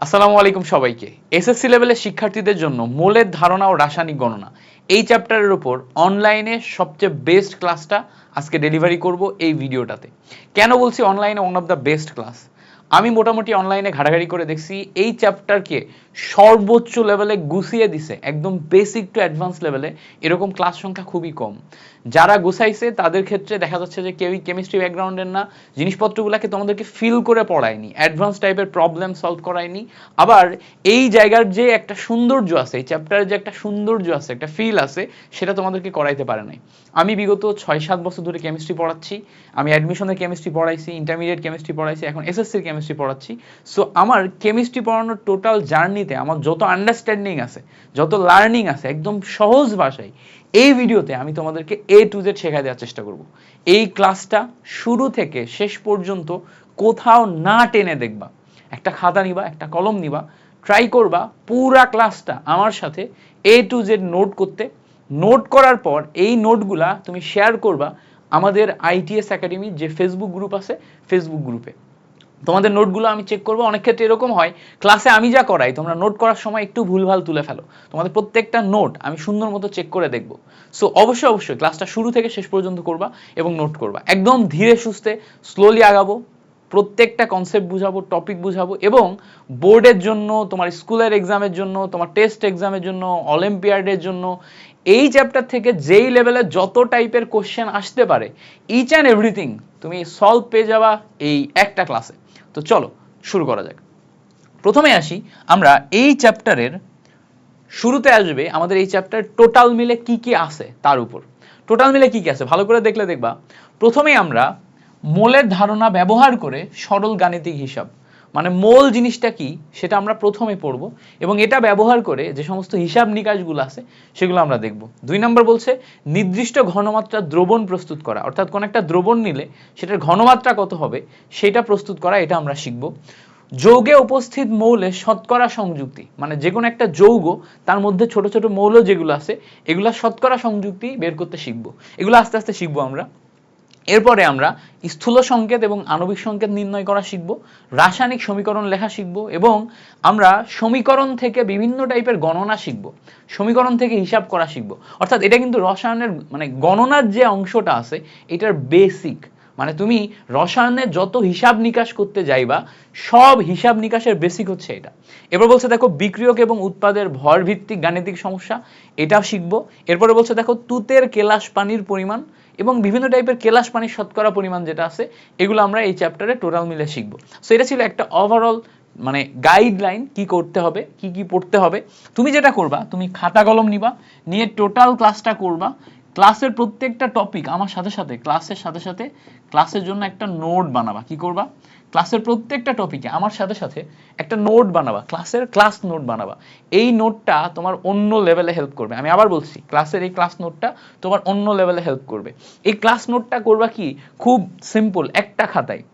আসসালামু আলাইকুম সবাইকে। এসএসসি লেভেলের শিক্ষার্থীদের জন্য মোলের ধারণা ও রাসায়নিক গণনা এই চ্যাপ্টারের উপর অনলাইনে সবচেয়ে বেস্ট ক্লাসটা আজকে ডেলিভারি করব এই ভিডিওটাতে। কেন বলছি অনলাইনে one of the best class? আমি মোটামুটি অনলাইনে ঘাটাঘাটি করে দেখছি এই চ্যাপ্টারকে সর্বোচ্চ লেভেলে গুছিয়ে দিছে, একদম বেসিক টু অ্যাডভান্স লেভেলে। এরকম ক্লাস সংখ্যা খুবই কম। যারা গুছাইছে তাদের ক্ষেত্রে দেখা যাচ্ছে যে কেউই কেমিস্ট্রি ব্যাকগ্রাউন্ডের না, জিনিসপত্রগুলোকে তোমাদেরকে ফিল করে পড়ায়নি, অ্যাডভান্স টাইপের প্রবলেম সলভ করায়নি। আবার এই জায়গার যে একটা সৌন্দর্য আছে, এই চ্যাপ্টারের যে একটা সৌন্দর্য আছে, একটা ফিল আছে, সেটা তোমাদেরকে করাইতে পারে নাই। আমি বিগত 6-7 বছর ধরে কেমিস্ট্রি পড়াচ্ছি। আমি অ্যাডমিশনের কেমিস্ট্রি পড়াইছি, ইন্টারমিডিয়েট কেমিস্ট্রি পড়াইছি, এখন এসএসসির কেমিস্ট্রি পড়াচ্ছি। সো আমার কেমিস্ট্রি পড়ানোর টোটাল জার্নিতে আমার যত আন্ডারস্ট্যান্ডিং আছে, যত লার্নিং আছে, একদম সহজ ভাষায় এই ভিডিওতে আমি তোমাদেরকে A to Z শেখায় দেওয়ার চেষ্টা করব। এই ক্লাসটা শুরু থেকে শেষ পর্যন্ত কোথাও না টেনে দেখবা। একটা খাতা নিবা, একটা কলম নিবা, ট্রাই করবা পুরা ক্লাসটা আমার সাথে A to Z নোট করতে। নোট করার পর এই নোটগুলা তুমি শেয়ার করবা আমাদের ITS একাডেমির যে ফেসবুক গ্রুপ আছে, ফেসবুক গ্রুপে। তোমাদের নোটগুলো আমি চেক করবো। অনেক ক্ষেত্রে এরকম হয় ক্লাসে আমি যা করাই তোমরা নোট করার সময় একটু ভুলভাল তুলে ফেলো। তোমাদের প্রত্যেকটা নোট আমি সুন্দর মতো চেক করে দেখবো। সো অবশ্যই ক্লাসটা শুরু থেকে শেষ পর্যন্ত করবা এবং নোট করবা। একদম ধীরে সুস্থে স্লোলি আগাবো, প্রত্যেকটা কনসেপ্ট বুঝাবো, টপিক বুঝাবো, এবং বোর্ডের জন্য, তোমার স্কুলের এক্সামের জন্য, তোমার টেস্ট এক্সামের জন্য, অলিম্পিয়াডের জন্য এই চ্যাপ্টার থেকে যেই লেভেলে যত টাইপের কোশ্চেন আসতে পারে ইচ অ্যান্ড এভরিথিং তুমি সলভ পেয়ে যাবা এই একটা ক্লাসে। তো চলো শুরু করা যাক। প্রথমে আসি আমরা এই চ্যাপ্টারের শুরুতে আসবে আমাদের এই চ্যাপ্টার টোটাল মিলে কি কি আছে তার উপর। টোটাল মিলে কি কি আছে ভালো করে দেখলে দেখবা প্রথমেই আমরা মোলের ধারণা ব্যবহার করে সরল গাণিতিক হিসাব, মানে মোল জিনিসটা কি সেটা আমরা প্রথমে পড়ব, এবং এটা ব্যবহার করে যে সমস্ত হিসাব নিকাশগুলো আছে সেগুলো আমরা দেখব। 2 নম্বর বলছে নির্দিষ্ট ঘনমাত্রা দ্রবণ প্রস্তুত করা, অর্থাৎ কোন একটা দ্রবণ নিলে সেটার ঘনমাত্রা কত হবে সেটা প্রস্তুত করা, এটা আমরা শিখব। যৌগে উপস্থিত মৌলের শতকরা সংযুক্তি, মানে যে কোনো একটা যৌগ তার মধ্যে ছোট ছোট মৌল যেগুলো আছে এগুলা শতকরা সংযুক্তি বের করতে শিখবো। এগুলো আস্তে আস্তে শিখবো আমরা। এরপরে আমরা স্থূল সংকেত এবং আণবিক সংকেত নির্ণয় করা শিখব, রাসায়নিক সমীকরণ লেখা শিখব, এবং আমরা সমীকরণ থেকে বিভিন্ন টাইপের গণনা শিখব, সমীকরণ থেকে হিসাব করা শিখব। অর্থাৎ এটা কিন্তু রসায়নের মানে গণনার যে অংশটা আছে এটার বেসিক, মানে তুমি রসায়নে যত হিসাব নিকাশ করতে যাইবা সব হিসাব নিকাশের বেসিক হচ্ছে এটা। এবার বলছে দেখো বিক্রিয়ক এবং উৎপাদের ভর ভিত্তিক গাণিতিক সমস্যা, এটাও শিখবো। এরপরে বলছে দেখো তুতের কেলাস পানির পরিমাণ এবং বিভিন্ন টাইপের কেলাস পানির শতকরা পরিমাণ যেটা আছে এগুলো আমরা এই চ্যাপ্টারে টোটাল মিলে শিখবো। সো এটা ছিল একটা ওভারঅল মানে গাইডলাইন কি করতে হবে, কি কি পড়তে হবে। তুমি যেটা করবা, তুমি খাতা কলম নিবা, নিয়ে টোটাল ক্লাসটা করবা। ক্লাসের প্রত্যেকটা টপিক আমার সাথে সাথে ক্লাসের সাথে সাথে ক্লাসের জন্য একটা নোট বানাবা। কি করবা, ক্লাসের প্রত্যেকটা টপিকে আমার সাথে সাথে একটা নোট বানাবা, ক্লাসের ক্লাস নোট বানাবা। এই নোটটা তোমার অন্য লেভেলে হেল্প করবে। আমি আবার বলছি ক্লাসের এই ক্লাস নোটটা তোমার অন্য লেভেলে হেল্প করবে। এই ক্লাস নোটটা করবা কি, খুব সিম্পল, একটা খাতায়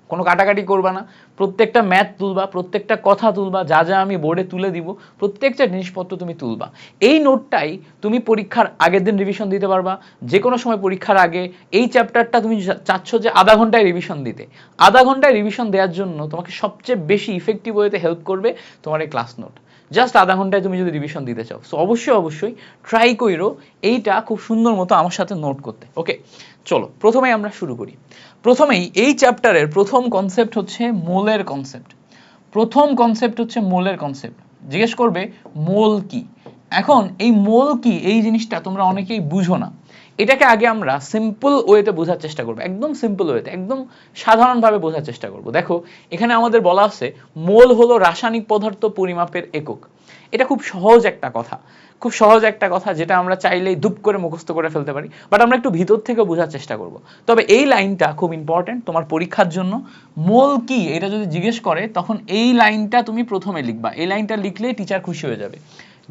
কোনো কাটাকাটি করবা না, প্রত্যেকটা ম্যাথ তুলবা, প্রত্যেকটা কথা তুলবা, যা যা আমি বোর্ডে তুলে দিব প্রত্যেকটা জিনিসপত্র তুমি তুলবা। এই নোটটাই তুমি পরীক্ষার আগের দিন রিভিশন দিতে পারবা। যে কোনো সময় পরীক্ষার আগে এই চ্যাপ্টারটা তুমি চাচ্ছ যে আধা ঘন্টায় রিভিশন দিতে, আধা ঘন্টায় রিভিশন দেওয়ার জন্য তোমাকে সবচেয়ে বেশি ইফেক্টিভ ওয়েতে হেল্প করবে তোমার এই ক্লাস নোট। জাস্ট আধা ঘন্টায় তুমি যদি রিভিশন দিতে চাও, সো অবশ্যই ট্রাই করো এইটা খুব সুন্দর মতো আমার সাথে নোট করতে। ওকে, চলো প্রথমেই আমরা শুরু করি। প্রথমেই এই চ্যাপ্টারের প্রথম কনসেপ্ট হচ্ছে মোলের কনসেপ্ট। প্রথম কনসেপ্ট হচ্ছে মোলের কনসেপ্ট। জিজ্ঞেস করবে মোল কি। এখন এই মোল কি এই জিনিসটা তোমরা অনেকেই বুঝো না। এটাকে আগে আমরা সিম্পল ওয়েতে বোঝার চেষ্টা করবো, একদম সিম্পল ওয়েতে, একদম সাধারণভাবে বোঝার চেষ্টা করবো। দেখো এখানে আমাদের বলা আছে মোল হলো রাসায়নিক পদার্থ পরিমাপের একক। এটা খুব সহজ একটা কথা, খুব সহজ একটা কথা যেটা আমরা চাইলেই দুপ করে মুখস্থ করে ফেলতে পারি, বাট আমরা একটু ভিতর থেকে বোঝার চেষ্টা করব। তবে এই লাইনটা খুব ইম্পর্টেন্ট তোমার পরীক্ষার জন্য। মোল কি এটা যদি জিজ্ঞেস করে তখন এই লাইনটা তুমি প্রথমে লিখবা। এই লাইনটা লিখলেই টিচার খুশি হয়ে যাবে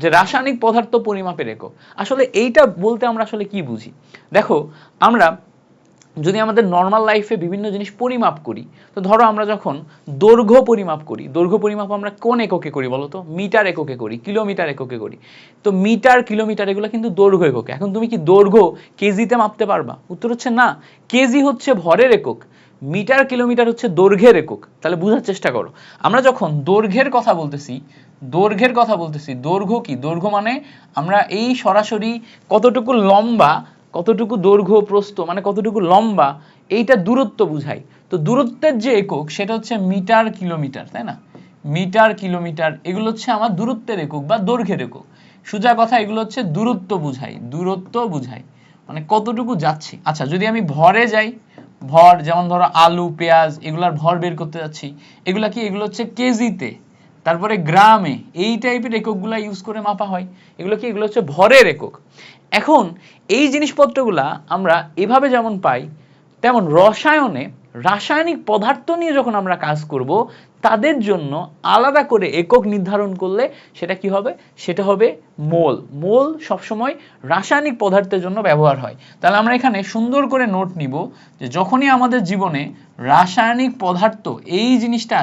যে রাসায়নিক পদার্থ পরিমাপের একক। আসলে এইটা বলতে আমরা আসলে কি বুঝি, দেখো আমরা যদি আমাদের নর্মাল লাইফে বিভিন্ন জিনিস পরিমাপ করি, তো ধরো আমরা যখন দৈর্ঘ্য পরিমাপ করি, দৈর্ঘ্য পরিমাপ আমরা কোন এককে করি বলো তো? মিটার এককে করি, কিলোমিটার এককে করি। তো মিটার, কিলোমিটার এগুলো কিন্তু দৈর্ঘ্য এককে। এখন তুমি কি দৈর্ঘ্য কেজিতে মাপতে পারবা? উত্তর হচ্ছে না। কেজি হচ্ছে ভরের একক, মিটার কিলোমিটার হচ্ছে দৈর্ঘ্যের একক। তাহলে বোঝার চেষ্টা করো, আমরা যখন দৈর্ঘ্যের কথা বলতেছি, দৈর্ঘ্য কি? দৈর্ঘ্য মানে আমরা এই সরাসরি কতটুকু লম্বা, কতটুকু দৈর্ঘ্য, প্রস্থ মানে কতটুকু লম্বা, এইটা দূরত্ব বুঝাই। তো দূরত্বের যে একক সেটা হচ্ছে মিটার কিলোমিটার, তাই না? মিটার কিলোমিটার এগুলো হচ্ছে আমার দূরত্বের একক বা দৈর্ঘ্যের একক। সোজা কথা এগুলো হচ্ছে দূরত্ব বুঝাই, মানে কতটুকু যাচ্ছি। আচ্ছা, যদি আমি ভরে যাই, ভর যেমন ধরো আলু, পেঁয়াজ, এগুলার ভর বের করতে যাচ্ছি, এগুলা কি? এগুলো হচ্ছে কেজিতে, তারপরে গ্রামে, এই টাইপের এককগুলা ইউজ করে মাপা হয়। এগুলো কি? এগুলো হচ্ছে ভরের একক। এখন এই জিনিসপত্রগুলা আমরা এভাবে যেমন পাই, তেমন রসায়নে রাসায়নিক পদার্থ নিয়ে যখন আমরা কাজ করব, তাদের জন্য আলাদা করে একক নির্ধারণ করলে সেটা কি হবে? সেটা হবে মোল। মোল সবসময় রাসায়নিক পদার্থের জন্য ব্যবহার হয়। তাহলে আমরা এখানে সুন্দর করে নোট নিব যে যখনই আমাদের জীবনে রাসায়নিক পদার্থ এই জিনিসটা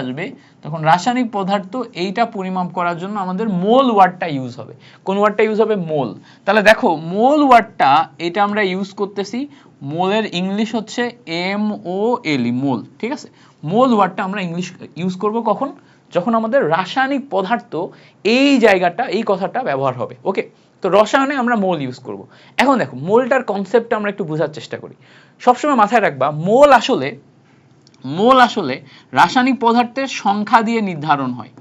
আসবে, তখন রাসায়নিক পদার্থ এইটা পরিমাপ করার জন্য আমাদের মোল ওয়ার্ডটা ইউজ হবে। কোন ওয়ার্ডটা ইউজ হবে? মোল। তাহলে দেখো মোল ওয়ার্ডটা এটা আমরা ইউজ করতেছি, মোলের ইংলিশ হচ্ছে MOL, মোল। ঠিক আছে, মোল ওয়ার্ডটা আমরা ইংলিশ ইউজ করব কখন? যখন আমাদের রাসায়নিক পদার্থ এই জায়গাটা, এই কথাটা ব্যবহার হবে। ওকে, তো রসায়নে আমরা মোল ইউজ করব। এখন দেখো মোলটার কনসেপ্টটা আমরা একটু বোঝার চেষ্টা করি। সবসময় মাথায় রাখবা, মোল আসলে রাসায়নিক পদার্থের সংখ্যা দিয়ে নির্ধারণ হয়।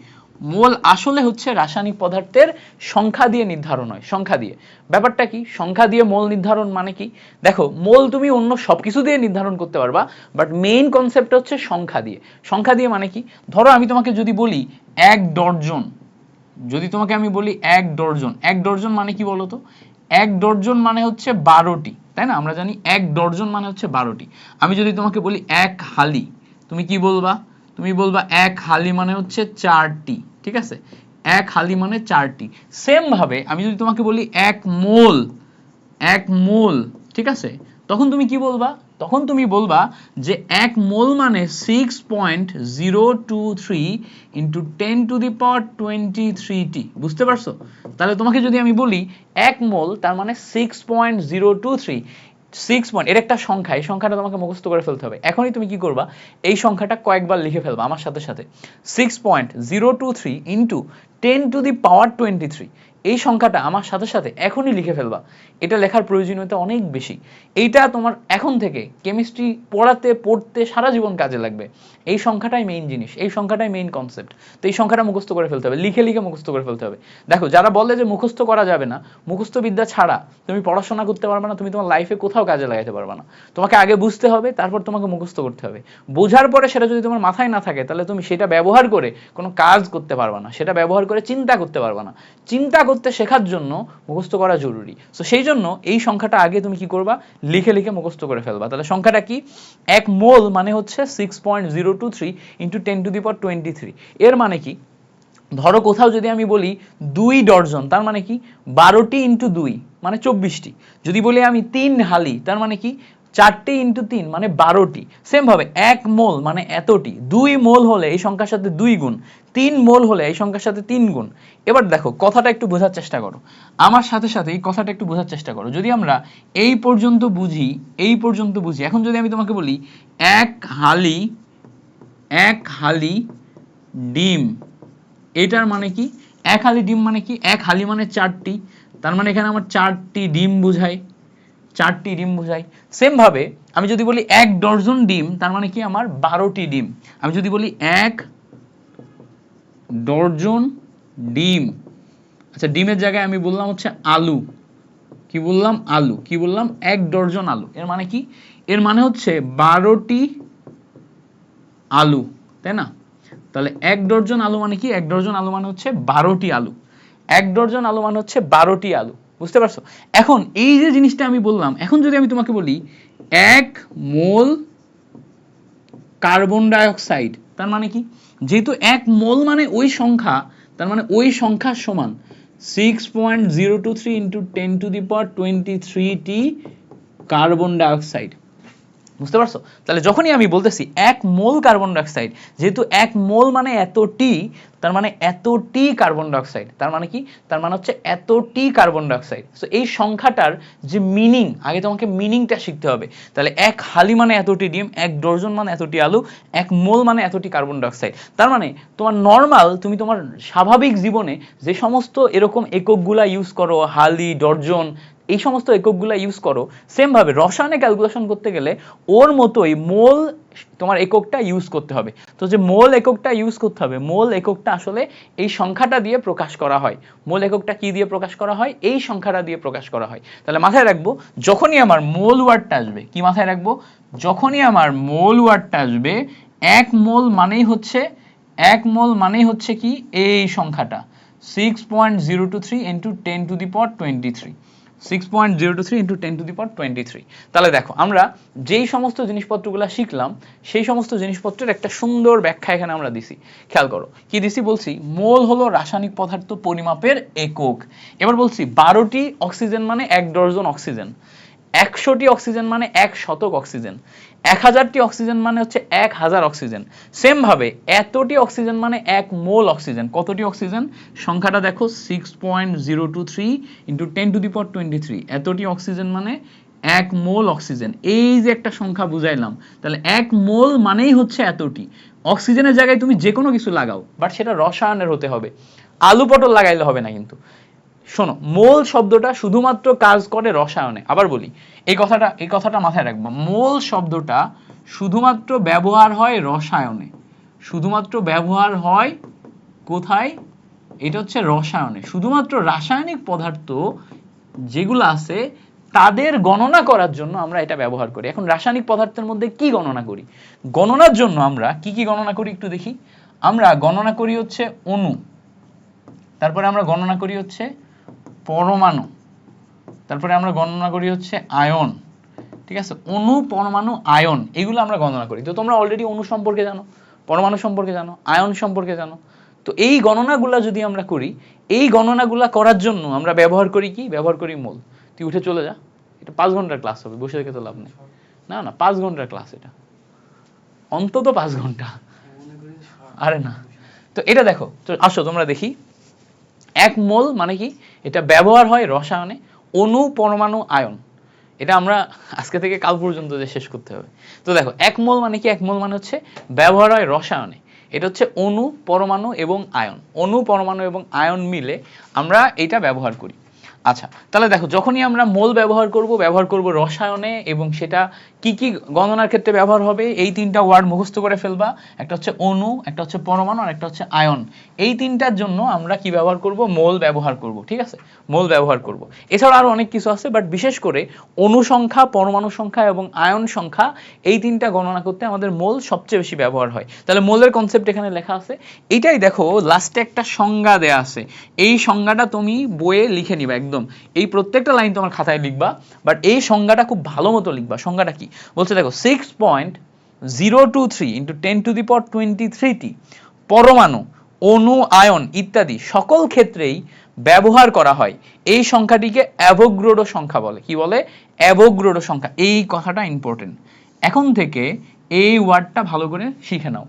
মোল আসলে হচ্ছে রাসায়নিক পদার্থের সংখ্যা দিয়ে নির্ধারণ হয়। সংখ্যা দিয়ে, ব্যাপারটা কি? সংখ্যা দিয়ে মোল নির্ধারণ মানে কি? দেখো মোল তুমি অন্য সবকিছু দিয়ে নির্ধারণ করতে পারবা, বাট মেইন কনসেপ্ট হচ্ছে সংখ্যা দিয়ে। সংখ্যা দিয়ে মানে কি? ধরো আমি তোমাকে যদি বলি 1 ডজন, এক ডজন মানে কি বলতো? 1 ডজন মানে হচ্ছে 12টি, তাই না? আমরা জানি 1 ডজন মানে হচ্ছে 12টি। আমি যদি তোমাকে বলি 1 হালি, তুমি কি বলবা? তুমি বলবা 1 হালি মানে হচ্ছে 4টি। ঠিক আছে, 1 হালি মানে 4টি। সেম ভাবে আমি যদি তোমাকে বলি 1 মোল, ঠিক আছে, তখন তুমি কি বলবা? তখন তুমি বলবা যে 1 মোল মানে 6.023 ইন্টু 10⁻23টি। বুঝতে পারছো? তাহলে তোমাকে যদি আমি বলি 1 মোল তার মানে 6.023, 6 পয়েন্ট, এর একটা সংখ্যা, এই সংখ্যাটা তোমাকে মুখস্থ করে ফেলতে হবে। এখনই তুমি কি করবা? এই সংখ্যাটা কয়েকবার লিখে ফেলবা আমার সাথে সাথে। 6.023 ইন্টু 10⁻23, এই সংখ্যাটা আমার সাথে সাথে এখনই লিখে ফেলবা। এটা লেখার প্রয়োজনীয়তা অনেক বেশি। এইটা তোমার এখন থেকে কেমিস্ট্রি পড়তে সারা জীবন কাজে লাগবে। এই সংখ্যাটাই মেইন জিনিস, এই সংখ্যাটাই মেইন কনসেপ্ট। তো এই সংখ্যাটা মুখস্থ করে ফেলতে হবে, লিখে মুখস্থ করে ফেলতে হবে। দেখো যারা বলে যে মুখস্থ করা যাবে না, মুখস্থ বিদ্যা ছাড়া তুমি পড়াশোনা করতে পারবে না, তুমি তোমার লাইফে কোথাও কাজে লাগাতে পারবে না। তোমাকে আগে বুঝতে হবে, তারপর তোমাকে মুখস্থ করতে হবে। বোঝার পরে সেটা যদি তোমার মাথায় না থাকে, তাহলে তুমি সেটা ব্যবহার করে কোনো কাজ করতে পারবে না, সেটা ব্যবহার করে চিন্তা করতে পারবে না। চিন্তা করতে শেখার জন্য মুখস্থ করা জরুরি। সো সেই জন্য এই সংখ্যাটা আগে তুমি কি করবা? লিখে মুখস্থ করে ফেলবা। তাহলে সংখ্যাটা কি? 1 মোল মানে হচ্ছে 6.023 ইন্টু 10⁻23। এর মানে কি? ধরো কোথাও যদি আমি বলি 2 ডজন, তার মানে কি? 12টি ইন্টু 2 মানে 24টি। যদি বলি আমি 3 হালি, তার মানে কি? 4টি ইন্টু 3 মানে 12টি। সেম ভাবে 1 মোল মানে এতটি, 2 মোল হলে এই সংখ্যার সাথে 2 গুণ, 3 মোল হলে এই সংখ্যার সাথে 3 গুণ। এবার দেখো কথাটা একটু বোঝার চেষ্টা করো, আমার সাথে সাথে এই কথাটা একটু বোঝার চেষ্টা করো। যদি আমরা এই পর্যন্ত বুঝি, এখন যদি আমি তোমাকে বলি 1 হালি ডিম, এটার মানে কি? 1 হালি ডিম মানে কি? 1 হালি মানে 4টি, তার মানে এখানে আমার 4টি ডিম বোঝায়, সেম ভাবে আমি যদি বলি 1 ডজন ডিম, তার মানে কি? আমার 12টি ডিম। আমি যদি বলি 1 ডজন ডিম, আচ্ছা ডিমের জায়গায় আমি বললাম হচ্ছে আলু, কি বললাম? আলু। কি বললাম? 1 ডজন আলু। এর মানে কি? এর মানে হচ্ছে 12টি আলু, তাই না? তাহলে 1 ডজন আলু মানে কি? 1 ডজন আলু মানে হচ্ছে 12টি আলু। 1 ডজন আলু মানে হচ্ছে 12টি আলু। বুঝতে পারছো? এখন এই যে জিনিসটা আমি বললাম, এখন যদি আমি তোমাকে বলি 1 মোল কার্বন ডাই অক্সাইড, তার মানে কি? যেহেতু 1 মোল মানে ওই সংখ্যা, তার মানে ওই সংখ্যার সমান 6.023 ইন্টু 10⁻23টি কার্বন ডাই অক্সাইড। বুঝতে পারছো? তাহলে যখনই আমি বলতেছি 1 মোল কার্বন ডাইঅক্সাইড, যেহেতু 1 মোল মানে এতটি, তার মানে এতটি কার্বন ডাইঅক্সাইড, তার মানে কি, তার মানে হচ্ছে এতটি কার্বন ডাইঅক্সাইড। সো এই সংখ্যাটার যে মিনিং, আগে তোমাকে মিনিংটা শিখতে হবে। তাহলে 1 হালি মানে এতটি ডিম, 1 ডজন মানে এতটি আলু, 1 মোল মানে এতটি কার্বন ডাইঅক্সাইড। তার মানে তোমার নর্মাল, তুমি তোমার স্বাভাবিক জীবনে যে সমস্ত এরকম এককগুলা ইউজ করো, হালি, ডজন, এই সমস্ত এককগুলা ইউজ করো, সেম ভাবে রসায়নে ক্যালকুলেশন করতে গেলে ওর মতোই মোল তোমার এককটা ইউজ করতে হবে। তো যে মোল এককটা ইউজ করতে হবে, মোল এককটা আসলে এই সংখ্যাটা দিয়ে প্রকাশ করা হয়। মোল এককটা কি দিয়ে প্রকাশ করা হয়? এই সংখ্যাটা দিয়ে প্রকাশ করা হয়। তাহলে মাথায় রাখবো, যখনই আমার মোল ওয়ার্ডটা আসবে, কি মাথায় রাখবো, যখনই আমার মোল ওয়ার্ডটা আসবে, 1 মোল মানেই হচ্ছে, 1 মোল মানেই হচ্ছে কি, এই সংখ্যাটা 6.023 into 10 to the power 23, 6.023 into 10 to the power 23। তাহলে দেখো, আমরা যেই সমস্ত জিনিসপত্রগুলো শিখলাম, সেই সমস্ত জিনিসপত্রের একটা সুন্দর ব্যাখ্যা এখানে আমরা দিছি। খেয়াল করো কি দিছি, বলছি মোল হলো রাসায়নিক পদার্থ পরিমাপের একক। এবার বলছি 12টি অক্সিজেন মানে 1 ডজন অক্সিজেন, 100টি অক্সিজেন মানে 1 শতক অক্সিজেন, 1000টি অক্সিজেন মানে হচ্ছে 1000 অক্সিজেন। সেম ভাবে এতটি অক্সিজেন মানে 1 মোল অক্সিজেন। কতটি অক্সিজেন? সংখ্যাটা দেখো 6.023 ইনটু 10 টু দি পাওয়ার 23। এতটি অক্সিজেন মানে 1 মোল অক্সিজেন। এই যে একটা সংখ্যা বুঝাইলাম, তাহলে 1 মোল মানেই হচ্ছে এতটি। অক্সিজেনের জায়গায় তুমি যে কোনো কিছু লাগাও, বাট সেটা রসায়নের হতে হবে, আলু পটল লাগাইলে হবে না কিন্তু। শোনো, মোল শব্দটা শুধুমাত্র কাজ করে রসায়নে। আবার বলি, এই কথাটা মাথায় রাখবো, মোল শব্দটা শুধুমাত্র ব্যবহার হয় রসায়নে, শুধুমাত্র ব্যবহার হয় কোথায়? এটা হচ্ছে রসায়নে। শুধুমাত্র রাসায়নিক পদার্থ যেগুলো আছে তাদের গণনা করার জন্য আমরা এটা ব্যবহার করি। এখন রাসায়নিক পদার্থের মধ্যে কি গণনা করি? গণনার জন্য আমরা কি কি গণনা করি একটু দেখি। আমরা গণনা করি হচ্ছে অণু, তারপরে আমরা গণনা করি হচ্ছে পরমাণু, তারপরে আমরা গণনা করি হচ্ছে আয়ন। ঠিক আছে, অণু, পরমাণু, আয়ন, এগুলো আমরা গণনা করি। তো তোমরা অলরেডি অণু সম্পর্কে জানো, পরমাণু সম্পর্কে জানো, আয়ন সম্পর্কে জানো। তো এই গণনাগুলা যদি আমরা করি, এই গণনাগুলা করার জন্য আমরা ব্যবহার করি কি? ব্যবহার করি মোল। তুই উঠে চলে যা, এটা 5 ঘন্টার ক্লাস হবে, বসে থেকে তো লাভ নেই। না না, 5 ঘন্টার ক্লাস, এটা অন্তত 5 ঘন্টা। আরে না, তো এটা দেখো, তো আসো তোমরা দেখি। 1 মোল মানে কি? এটা ব্যবহার হয় রসায়নে, অণু, পরমাণু, আয়ন। এটা আমরা আজকে থেকে কাল পর্যন্ত যে শেষ করতে হবে। তো দেখো 1 মোল মানে কি? 1 মোল মানে হচ্ছে ব্যবহার হয় রসায়নে, এটা হচ্ছে অণু, পরমাণু এবং আয়ন। অণু, পরমাণু এবং আয়ন মিলে আমরা এটা ব্যবহার করি। আচ্ছা, তাহলে দেখো, যখনই আমরা মোল ব্যবহার করব রসায়নে, এবং সেটা কি কি গণনার ক্ষেত্রে ব্যবহার হবে, এই 3টা ওয়ার্ড মুখস্থ করে ফেলবা। একটা হচ্ছে অণু, একটা হচ্ছে পরমাণু, আর একটা হচ্ছে আয়ন। এই 3টার জন্য আমরা কি ব্যবহার করব? মোল ব্যবহার করব। ঠিক আছে, মোল ব্যবহার করব। এছাড়া আরো অনেক কিছু আছে, বাট বিশেষ করে অণু সংখ্যা, পরমাণু সংখ্যা এবং আয়ন সংখ্যা, এই 3টা গণনা করতে আমাদের মোল সবচেয়ে বেশি ব্যবহার হয়। তাহলে মোলের কনসেপ্ট এখানে লেখা আছে। এইটাই দেখো, লাস্টে একটা সংজ্ঞা দেয়া আছে। এই সংজ্ঞাটা তুমি বইয়ে লিখে নিবা একদম, এই প্রত্যেকটা লাইন তোমার খাতায় লিখবা, বাট এই সংজ্ঞাটা খুব ভালো মতো লিখবা। সংজ্ঞাটা কি বলছে দেখো, 6.023 ইনটু 10 টু দি পাওয়ার 23টি পরমাণু, অণু, আয়ন ইত্যাদি সকল ক্ষেত্রেই ব্যবহার করা হয় এই সংখ্যাটিকে অ্যাভোগাড্রো সংখ্যা বলে। কি বলে? অ্যাভোগাড্রো সংখ্যা। এই কথাটা ইম্পর্টেন্ট, এখন থেকে এই ওয়ার্ডটা ভালো করে শিখে নাও।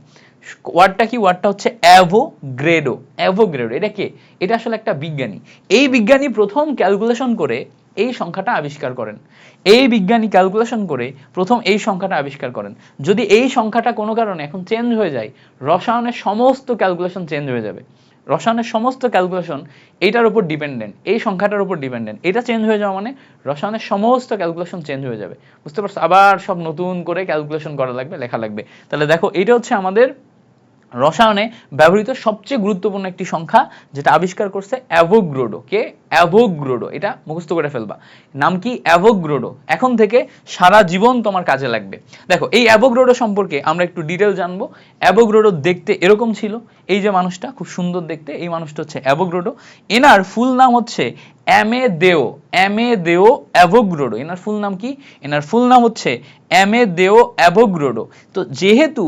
ওয়ার্ডটা কি? ওয়ার্ডটা হচ্ছে অ্যাভোগাড্রো। অ্যাভোগাড্রো এটা কে? এটা আসলে একটা বিজ্ঞানী। এই বিজ্ঞানী প্রথম ক্যালকুলেশন করে এই সংখ্যাটা আবিষ্কার করেন। এই বিজ্ঞানী ক্যালকুলেশন করে প্রথম এই সংখ্যাটা আবিষ্কার করেন। যদি এই সংখ্যাটা কোনো কারণে এখন চেঞ্জ হয়ে যায়, রসায়নের সমস্ত ক্যালকুলেশন চেঞ্জ হয়ে যাবে। রসায়নের সমস্ত ক্যালকুলেশন এইটার উপর ডিপেন্ডেন্ট, এই সংখ্যাটার উপর ডিপেন্ডেন্ট। এটা চেঞ্জ হয়ে যাওয়া মানে রসায়নের সমস্ত ক্যালকুলেশন চেঞ্জ হয়ে যাবে। বুঝতে পারছো? আবার সব নতুন করে ক্যালকুলেশন করা লাগবে, লেখা লাগবে। তাহলে দেখো, এটা হচ্ছে আমাদের রসায়নে ব্যবহৃত সবচেয়ে গুরুত্বপূর্ণ একটি সংখ্যা, যেটা আবিষ্কার করছে অ্যাভোগাড্রো। কে? অ্যাভোগাড্রো। এটা মুখস্থ করে ফেলবা, নাম কি? অ্যাভোগাড্রো। এখন থেকে সারা জীবন তোমার কাজে লাগবে। দেখো, এই অ্যাভোগাড্রো সম্পর্কে আমরা একটু ডিটেল জানবো। অ্যাভোগাড্রো দেখতে এরকম ছিল। এই যে মানুষটা খুব সুন্দর দেখতে, এই মানুষটা হচ্ছে অ্যাভোগাড্রো। এনার ফুল নাম হচ্ছে অ্যামেদেও অ্যাভোগাড্রো। এনার ফুল নাম কি? এনার ফুল নাম হচ্ছে অ্যামেদেও অ্যাভোগাড্রো। তো যেহেতু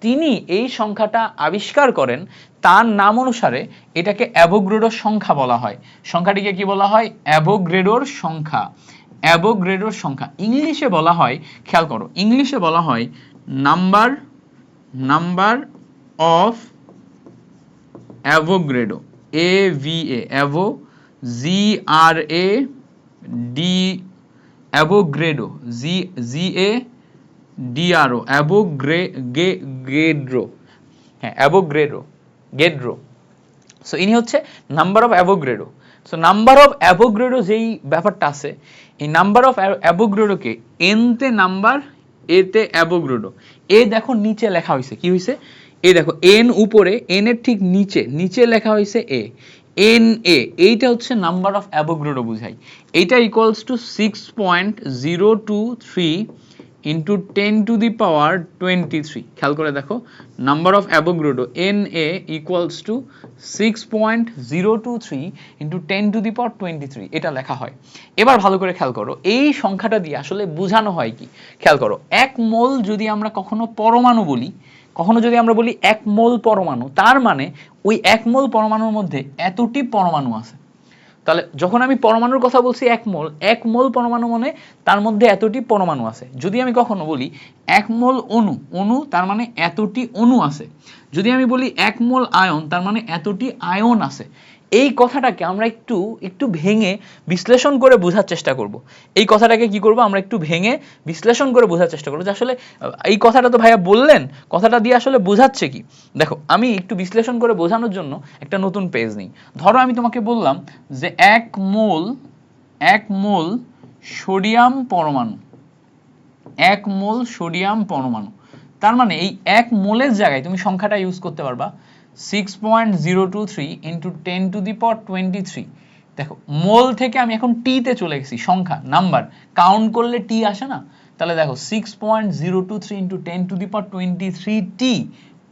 তিনি এই সংখ্যাটা আবিষ্কার করেন, তার নাম অনুসারে এটাকে অ্যাভোগাড্রোর সংখ্যা বলা হয়। সংখ্যাটিকে কি বলা হয়? অ্যাভোগাড্রোর সংখ্যা। অ্যাভোগ্যাড্রোর সংখ্যা ইংলিশে বলা হয়, খেয়াল করো, ইংলিশে বলা হয় number of Avogadro, AVA, অ্যাভো, GRA D, Avogadro, GADRO, Avogadro, হ্যাঁ অ্যাভোগ্যাড্রো। সো ইনি হচ্ছে number of Avogadro. So number of Avogadro যেই ব্যাপারটা আছে, এই নাম্বার অফ অ্যাভোগ্যাড্রোকে এনতে নাম্বার, এতে অ্যাভোগ্যাড্রো। এ দেখো নিচে লেখা হয়েছে, কি হয়েছে, এ দেখো এন উপরে, এন এর ঠিক নিচে লেখা হয়েছে এ, এন এ, এইটা হচ্ছে নাম্বার অফ অ্যাভোগ্যাড্রো বুঝাই। এইটা ইকুয়ালস টু 6.023 ইন্টু 10⁻23। খেয়াল করে দেখো, number of Avogadro Na equals to 6.023 into 10⁻23, এটা লেখা হয়। এবার ভালো করে খেয়াল করো, এই সংখ্যাটা দিয়ে আসলে বোঝানো হয় কি, খেয়াল করো, 1 মোল যদি আমরা কখনো পরমাণু বলি, কখনো যদি আমরা বলি 1 মোল পরমাণু, তার মানে ওই 1 মোল পরমাণুর মধ্যে এতটি পরমাণু আছে। তাহলে যখন আমি পরমাণুর কথা বলছি 1 মোল পরমাণু মানে তার মধ্যে এতটি পরমাণু আছে। যদি আমি কখনো বলি 1 মোল অণু, তার মানে এতটি অণু আছে। যদি আমি বলি 1 মোল আয়ন, তার মানে এতটি আয়ন আছে। এই কথাটাকে আমরা একটু ভেঙে বিশ্লেষণ করে বোঝার চেষ্টা করব। এই কথাটাকে কি করব, আমরা একটু ভেঙে বিশ্লেষণ করে বোঝার চেষ্টা করব যে আসলে এই কথাটা তো ভাইয়া বললেন, কথাটা দিয়ে আসলে বোঝাচ্ছে কি। দেখো, আমি একটু বিশ্লেষণ করে বোঝানোর জন্য একটা নতুন পেজ নিই। ধরো আমি তোমাকে বললাম যে 1 মোল সোডিয়াম পরমাণু, 1 মোল সোডিয়াম পরমাণু, তার মানে এই 1 মোলের জায়গায় তুমি সংখ্যাটা ইউজ করতে পারবা 6.023 ইন্টু 10⁻23। দেখো, মোল থেকে আমি এখন টি তে চলে গেছি, সংখ্যা, নাম্বার, কাউন্ট করলে টি আসে না। তাহলে দেখো 6.023 ইন্টু 10⁻23 টি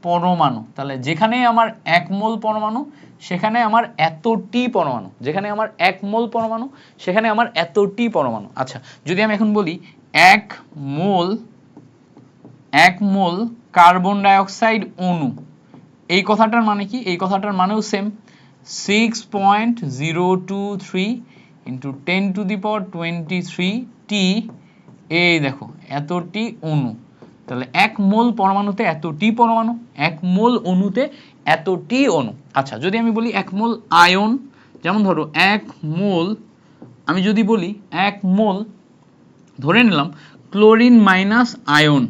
পরমাণু। তাহলে যেখানে আমার 1 মোল পরমাণু, সেখানে আমার এতটি পরমাণু, যেখানে আমার 1 মোল পরমাণু, সেখানে আমার এতটি পরমাণু। আচ্ছা, যদি আমি এখন বলি 1 মোল কার্বন ডাইঅক্সাইড অণু, এই কথাটার মানে কি, এই কথাটার মানেও সেম, 6.023 ইন্টু 10⁻23 টি, এই দেখো এতটি অণু। তাহলে 1 মোল পরমাণুতে এতটি পরমাণু, 1 মোল অণুতে এতটি অণু। আচ্ছা, যদি আমি বলি 1 মোল আয়ন, যেমন ধরো 1 মোল, আমি যদি বলি 1 মোল, ধরে নিলাম ক্লোরিন মাইনাস আয়ন,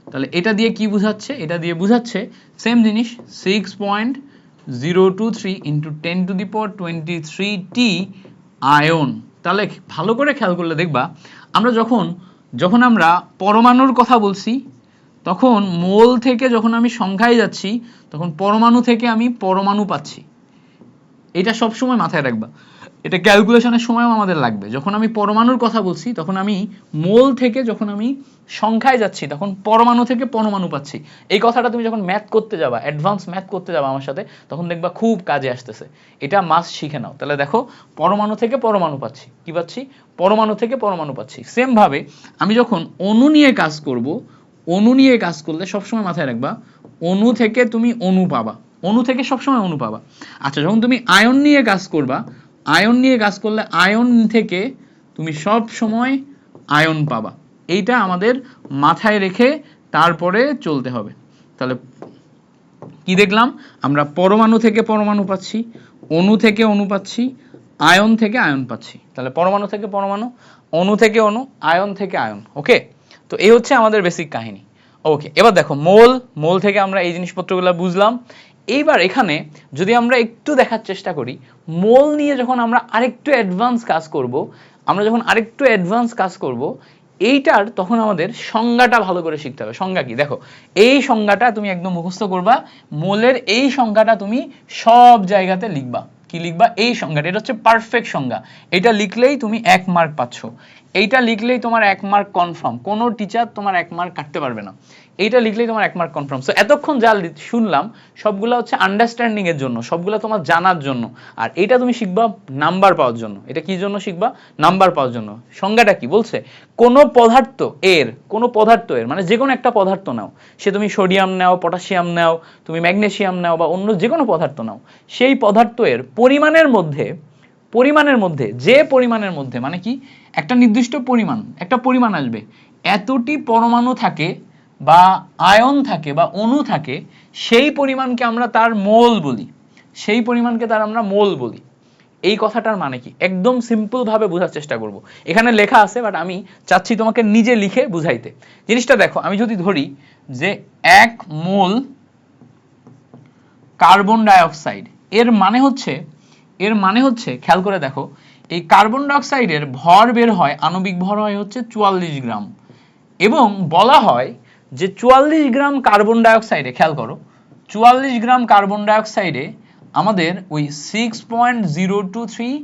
তাহলে এটা দিয়ে কি বোঝাচ্ছে, এটা দিয়ে বোঝাচ্ছে সেম জিনিস, 6.023 ইন্টু 10⁻23 টি আয়ন। তাহলে ভালো করে খেয়াল করলে দেখবা, আমরা যখন আমরা পরমাণুর কথা বলছি, তখন মোল থেকে যখন আমি সংখ্যায় যাচ্ছি, তখন পরমাণু থেকে আমি পরমাণু পাচ্ছি। এটা সবসময় মাথায় রাখবা, এটা ক্যালকুলেশনের সময়ও আমাদের লাগবে। যখন আমি পরমাণুর কথা বলছি, তখন আমি মোল থেকে যখন আমি সংখ্যায় যাচ্ছি, তখন পরমাণু থেকে পরমাণু পাচ্ছি। এই কথাটা তুমি যখন ম্যাথ করতে যাবা, অ্যাডভান্স ম্যাথ করতে যাবা আমার সাথে, তখন দেখবা খুব কাজে আসতেছে। এটা মাস্ট শিখে নাও। তাহলে দেখো, পরমাণু থেকে পরমাণু পাচ্ছি, কি পাচ্ছি, পরমাণু থেকে পরমাণু পাচ্ছি। সেম ভাবে আমি যখন অণু নিয়ে কাজ করব, অণু নিয়ে কাজ করলে সবসময় মাথায় রাখবা, অণু থেকে তুমি অণু পাবা, অণু থেকে সবসময় অণু পাবা। আচ্ছা, যখন তুমি আয়ন নিয়ে কাজ করবা, আয়ন নিয়ে কাজ করলে আয়ন থেকে তুমি সব সময় আয়ন পাবা। এইটা আমাদের মাথায় রেখে তারপরে চলতে হবে। তাহলে কি দেখলাম, আমরা পরমাণু থেকে পরমাণু পাচ্ছি, অণু থেকে অণু পাচ্ছি, আয়ন থেকে আয়ন পাচ্ছি। তাহলে পরমাণু থেকে পরমাণু, অণু থেকে অণু, আয়ন থেকে আয়ন। ওকে, তো এই হচ্ছে আমাদের বেসিক কাহিনী। ওকে, এবার দেখো, মোল থেকে আমরা এই জিনিসপত্রগুলো বুঝলাম। এইবার এখানে যদি আমরা একটু দেখার চেষ্টা করি, মোল নিয়ে যখন আমরা আরেকটু অ্যাডভান্স কাজ করব, এইটার তখন আমাদের সংজ্ঞাটা ভালো করে শিখতে হবে। সংজ্ঞা কি, দেখো, এই সংজ্ঞাটা তুমি একদম মুখস্থ করবা। মোলের এই সংজ্ঞাটা তুমি সব জায়গাতে লিখবা। কি লিখবা, এই সংজ্ঞাটা, এটা হচ্ছে পারফেক্ট সংজ্ঞা। এটা লিখলেই তুমি 1 মার্ক পাচ্ছ, এইটা লিখলেই তোমার 1 মার্ক কনফার্ম, কোনো টিচার তোমার 1 মার্ক কাটতে পারবে না। এইটা লিখলেই তোমার 1 মার্ক কনফার্ম। সো এতক্ষণ যা শুনলাম সবগুলো হচ্ছে আন্ডারস্ট্যান্ডিং এর জন্য, সবগুলো তোমার জানার জন্য, আর এটা তুমি শিখবা নাম্বার পাওয়ার জন্য। এটা কি জন্য শিখবা, নাম্বার পাওয়ার জন্য। সংজ্ঞাটা কি বলছে, কোনো পদার্থ এর মানে যে কোনো একটা পদার্থ নাও, সে তুমি সোডিয়াম নাও, পটাশিয়াম নাও, তুমি ম্যাগনেসিয়াম নাও, বা অন্য যে কোনো পদার্থ নাও, সেই পদার্থ এর পরিমাণের মধ্যে, যে পরিমাণের মধ্যে মানে কি একটা নির্দিষ্ট পরিমাণ, একটা পরিমাণ আসবে, এতটি পরমাণু থাকে বা আয়ন থাকে বা অণু থাকে, সেই পরিমাণকে আমরা তার মোল বলি, সেই পরিমাণকে তার আমরা মোল বলি। এই কথাটার মানে কি একদম সিম্পল ভাবে বোঝার চেষ্টা করব। এখানে লেখা আছে বাট আমি চাচ্ছি তোমাকে নিজে লিখে বুঝাইতে। জিনিসটা দেখো, আমি যদি ধরি যে 1 মোল কার্বন ডাইঅক্সাইড, এর মানে হচ্ছে খেয়াল করে দেখো, এই কার্বন ডাইঅক্সাইডের ভর বের হয়, আণবিক ভর হয় হচ্ছে 44 গ্রাম, এবং বলা হয় যে 44 গ্রাম কার্বন ডাইঅক্সাইডে, খেয়াল করো 44 গ্রাম কার্বন ডাইঅক্সাইডে আমাদের ওই 6.023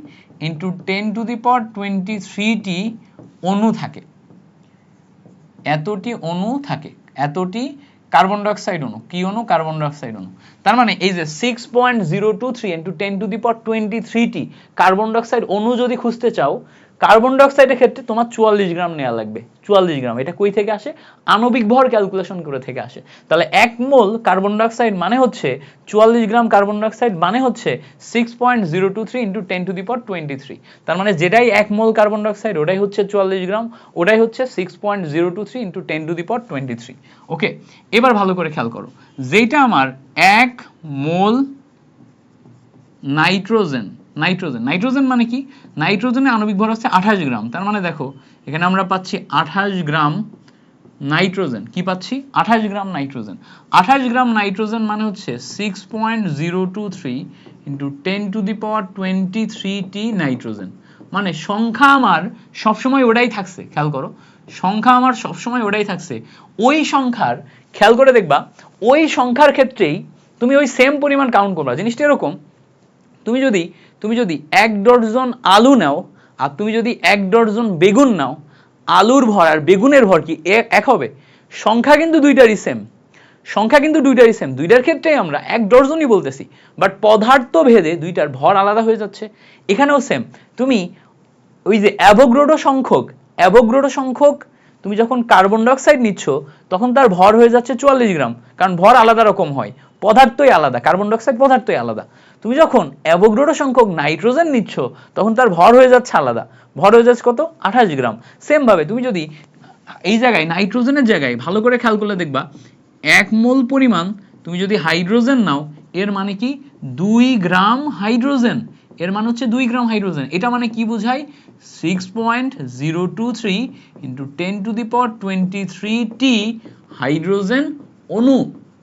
ইন্টু 10⁻23টি অণু থাকে, এতটি অণু থাকে, এতটি কার্বন ডাইঅক্সাইড অণু, কি অণু? কার্বন ডাইঅক্সাইড অণু। তার মানে এই যে 6.023 ইন্টু 10⁻23টি কার্বন ডাইঅক্সাইড অণু যদি খুঁজতে চাও, কার্বন ডাইঅক্সাইডের ক্ষেত্রে তোমার 44 গ্রাম নেওয়া লাগবে। 44 গ্রাম, এটা কই থেকে আসে? আণবিক ভর ক্যালকুলেশন করে থেকে আসে। তাহলে 1 মোল কার্বন ডাইঅক্সাইড মানে হচ্ছে 44 গ্রাম কার্বন ডাইঅক্সাইড মানে হচ্ছে 6.023 ইন্টু 10⁻23। তার মানে যেটাই 1 মোল কার্বন ডাইঅক্সাইড ওটাই হচ্ছে 44 গ্রাম, ওটাই হচ্ছে 6.023 ইন্টু 10⁻23। ওকে, এবার ভালো করে খেয়াল করো, যেটা আমার 1 মোল নাইট্রোজেন, নাইট্রোজেন মানে কি? নাইট্রোজেনের আণবিক ভর হচ্ছে 28 গ্রাম। তার মানে দেখো এখানে আমরা পাচ্ছি 28 গ্রাম নাইট্রোজেন। কি পাচ্ছি? 28 গ্রাম নাইট্রোজেন। 28 গ্রাম নাইট্রোজেন মানে হচ্ছে 6.023 ইন্টু 10⁻23টি নাইট্রোজেন। মানে সংখ্যা আমার সবসময় ওটাই থাকছে, খেয়াল করো, সংখ্যা আমার সবসময় ওটাই থাকছে। ওই সংখ্যার, খেয়াল করে দেখবা, ওই সংখ্যার ক্ষেত্রেই তুমি ওই সেম পরিমাণ কাউন্ট করবা। জিনিসটা এরকম, তুমি যদি 1 ডজন আলু নাও আর তুমি যদি 1 ডজন বেগুন নাও, আলুর ভর আর বেগুনের ভর কি এক হবে? সংখ্যা কিন্তু দুইটারই সেম, সংখ্যা কিন্তু দুইটারই সেম, দুইটার ক্ষেত্রেই আমরা 1 ডজনই বলতেছি, বাট পদার্থ ভেদে দুইটার ভর আলাদা হয়ে যাচ্ছে। এখানেও সেম, তুমি ওই যে অ্যাভোগাড্রো সংখ্যক তুমি যখন কার্বন ডাইঅক্সাইড নিচ্ছ তখন তার ভর হয়ে যাচ্ছে 44 গ্রাম, কারণ ভর আলাদা রকম হয়, পদার্থই আলাদা, কার্বন ডাইঅক্সাইড পদার্থই আলাদা। তুমি যখন অ্যাভোগাড্রো সংখ্যক নাইট্রোজেন নিচ্ছ তখন তার ভর হয়ে যাচ্ছে আলাদা, ভর হয়ে যাচ্ছে কত? 28 গ্রাম। সেম ভাবে তুমি যদি এই জায়গায় নাইট্রোজেনের জায়গায় ভালো করে খেয়াল করলে দেখবা 1 মোল পরিমাণ তুমি যদি হাইড্রোজেন নাও, এর মানে কি 2 গ্রাম হাইড্রোজেন, এর মানে হচ্ছে 2 গ্রাম হাইড্রোজেন। এটা মানে কি বোঝায়? 6.023 ইন্টু 10⁻23টি হাইড্রোজেন অণু।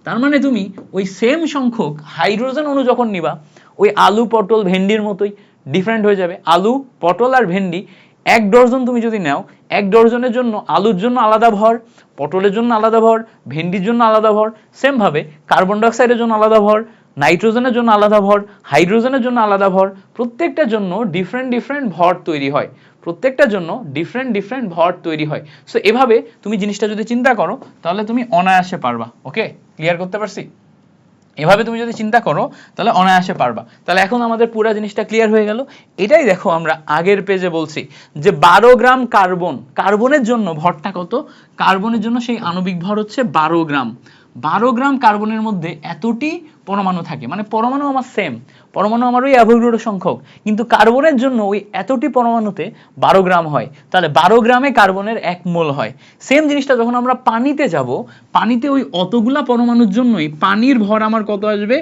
তার মানে তুমি ওই সেম সংখ্যক হাইড্রোজেন অণু যখন নিবা, ওই আলু পটল ভেন্ডির মতোই ডিফারেন্ট হয়ে যাবে। আলু পটল আর ভেন্ডি 1 ডজন তুমি যদি নাও, 1 ডজনের জন্য আলুর জন্য আলাদা ভর, পটলের জন্য আলাদা ভর, ভেন্ডির জন্য আলাদা ভর। সেম ভাবে কার্বন ডাইঅক্সাইডের জন্য আলাদা ভর, নাইট্রোজেনের জন্য আলাদা ভর, হাইড্রোজেনের জন্য আলাদা ভর, প্রত্যেকটার জন্য ডিফারেন্ট ভর তৈরি হয়, প্রত্যেকটার জন্য ডিফারেন্ট ভর তৈরি হয়। সো এভাবে তুমি জিনিসটা যদি চিন্তা করো তাহলে তুমি অনায়াসে পারবা। ওকে, ক্লিয়ার করতে পারছি? এভাবে তুমি যদি চিন্তা করো তাহলে অনায়াসে পারবা। তাহলে এখন আমাদের পুরো জিনিসটা ক্লিয়ার হয়ে গেল। এটাই দেখো আমরা আগের পেজে বলছি যে 12 গ্রাম কার্বন, কার্বনের জন্য ভরটা কত? কার্বনের জন্য সেই আণবিক ভর হচ্ছে 12 গ্রাম। 12 গ্রাম কার্বনের মধ্যে এতটি পরমাণু থাকে, মানে পরমাণু আমার সেম, পরমাণু আমার ওই অ্যাভোগাড্রো সংখ্যক, কিন্তু কার্বনের জন্য ওই এতটি পরমাণুতে 12 গ্রাম হয়। তাহলে 12 গ্রামে কার্বনের 1 মোল হয়। সেম জিনিসটা যখন আমরা পানিতে যাব, পানিতে ওই অতগুলা পরমাণুর জন্যই পানির ভর আমার কত আসবে?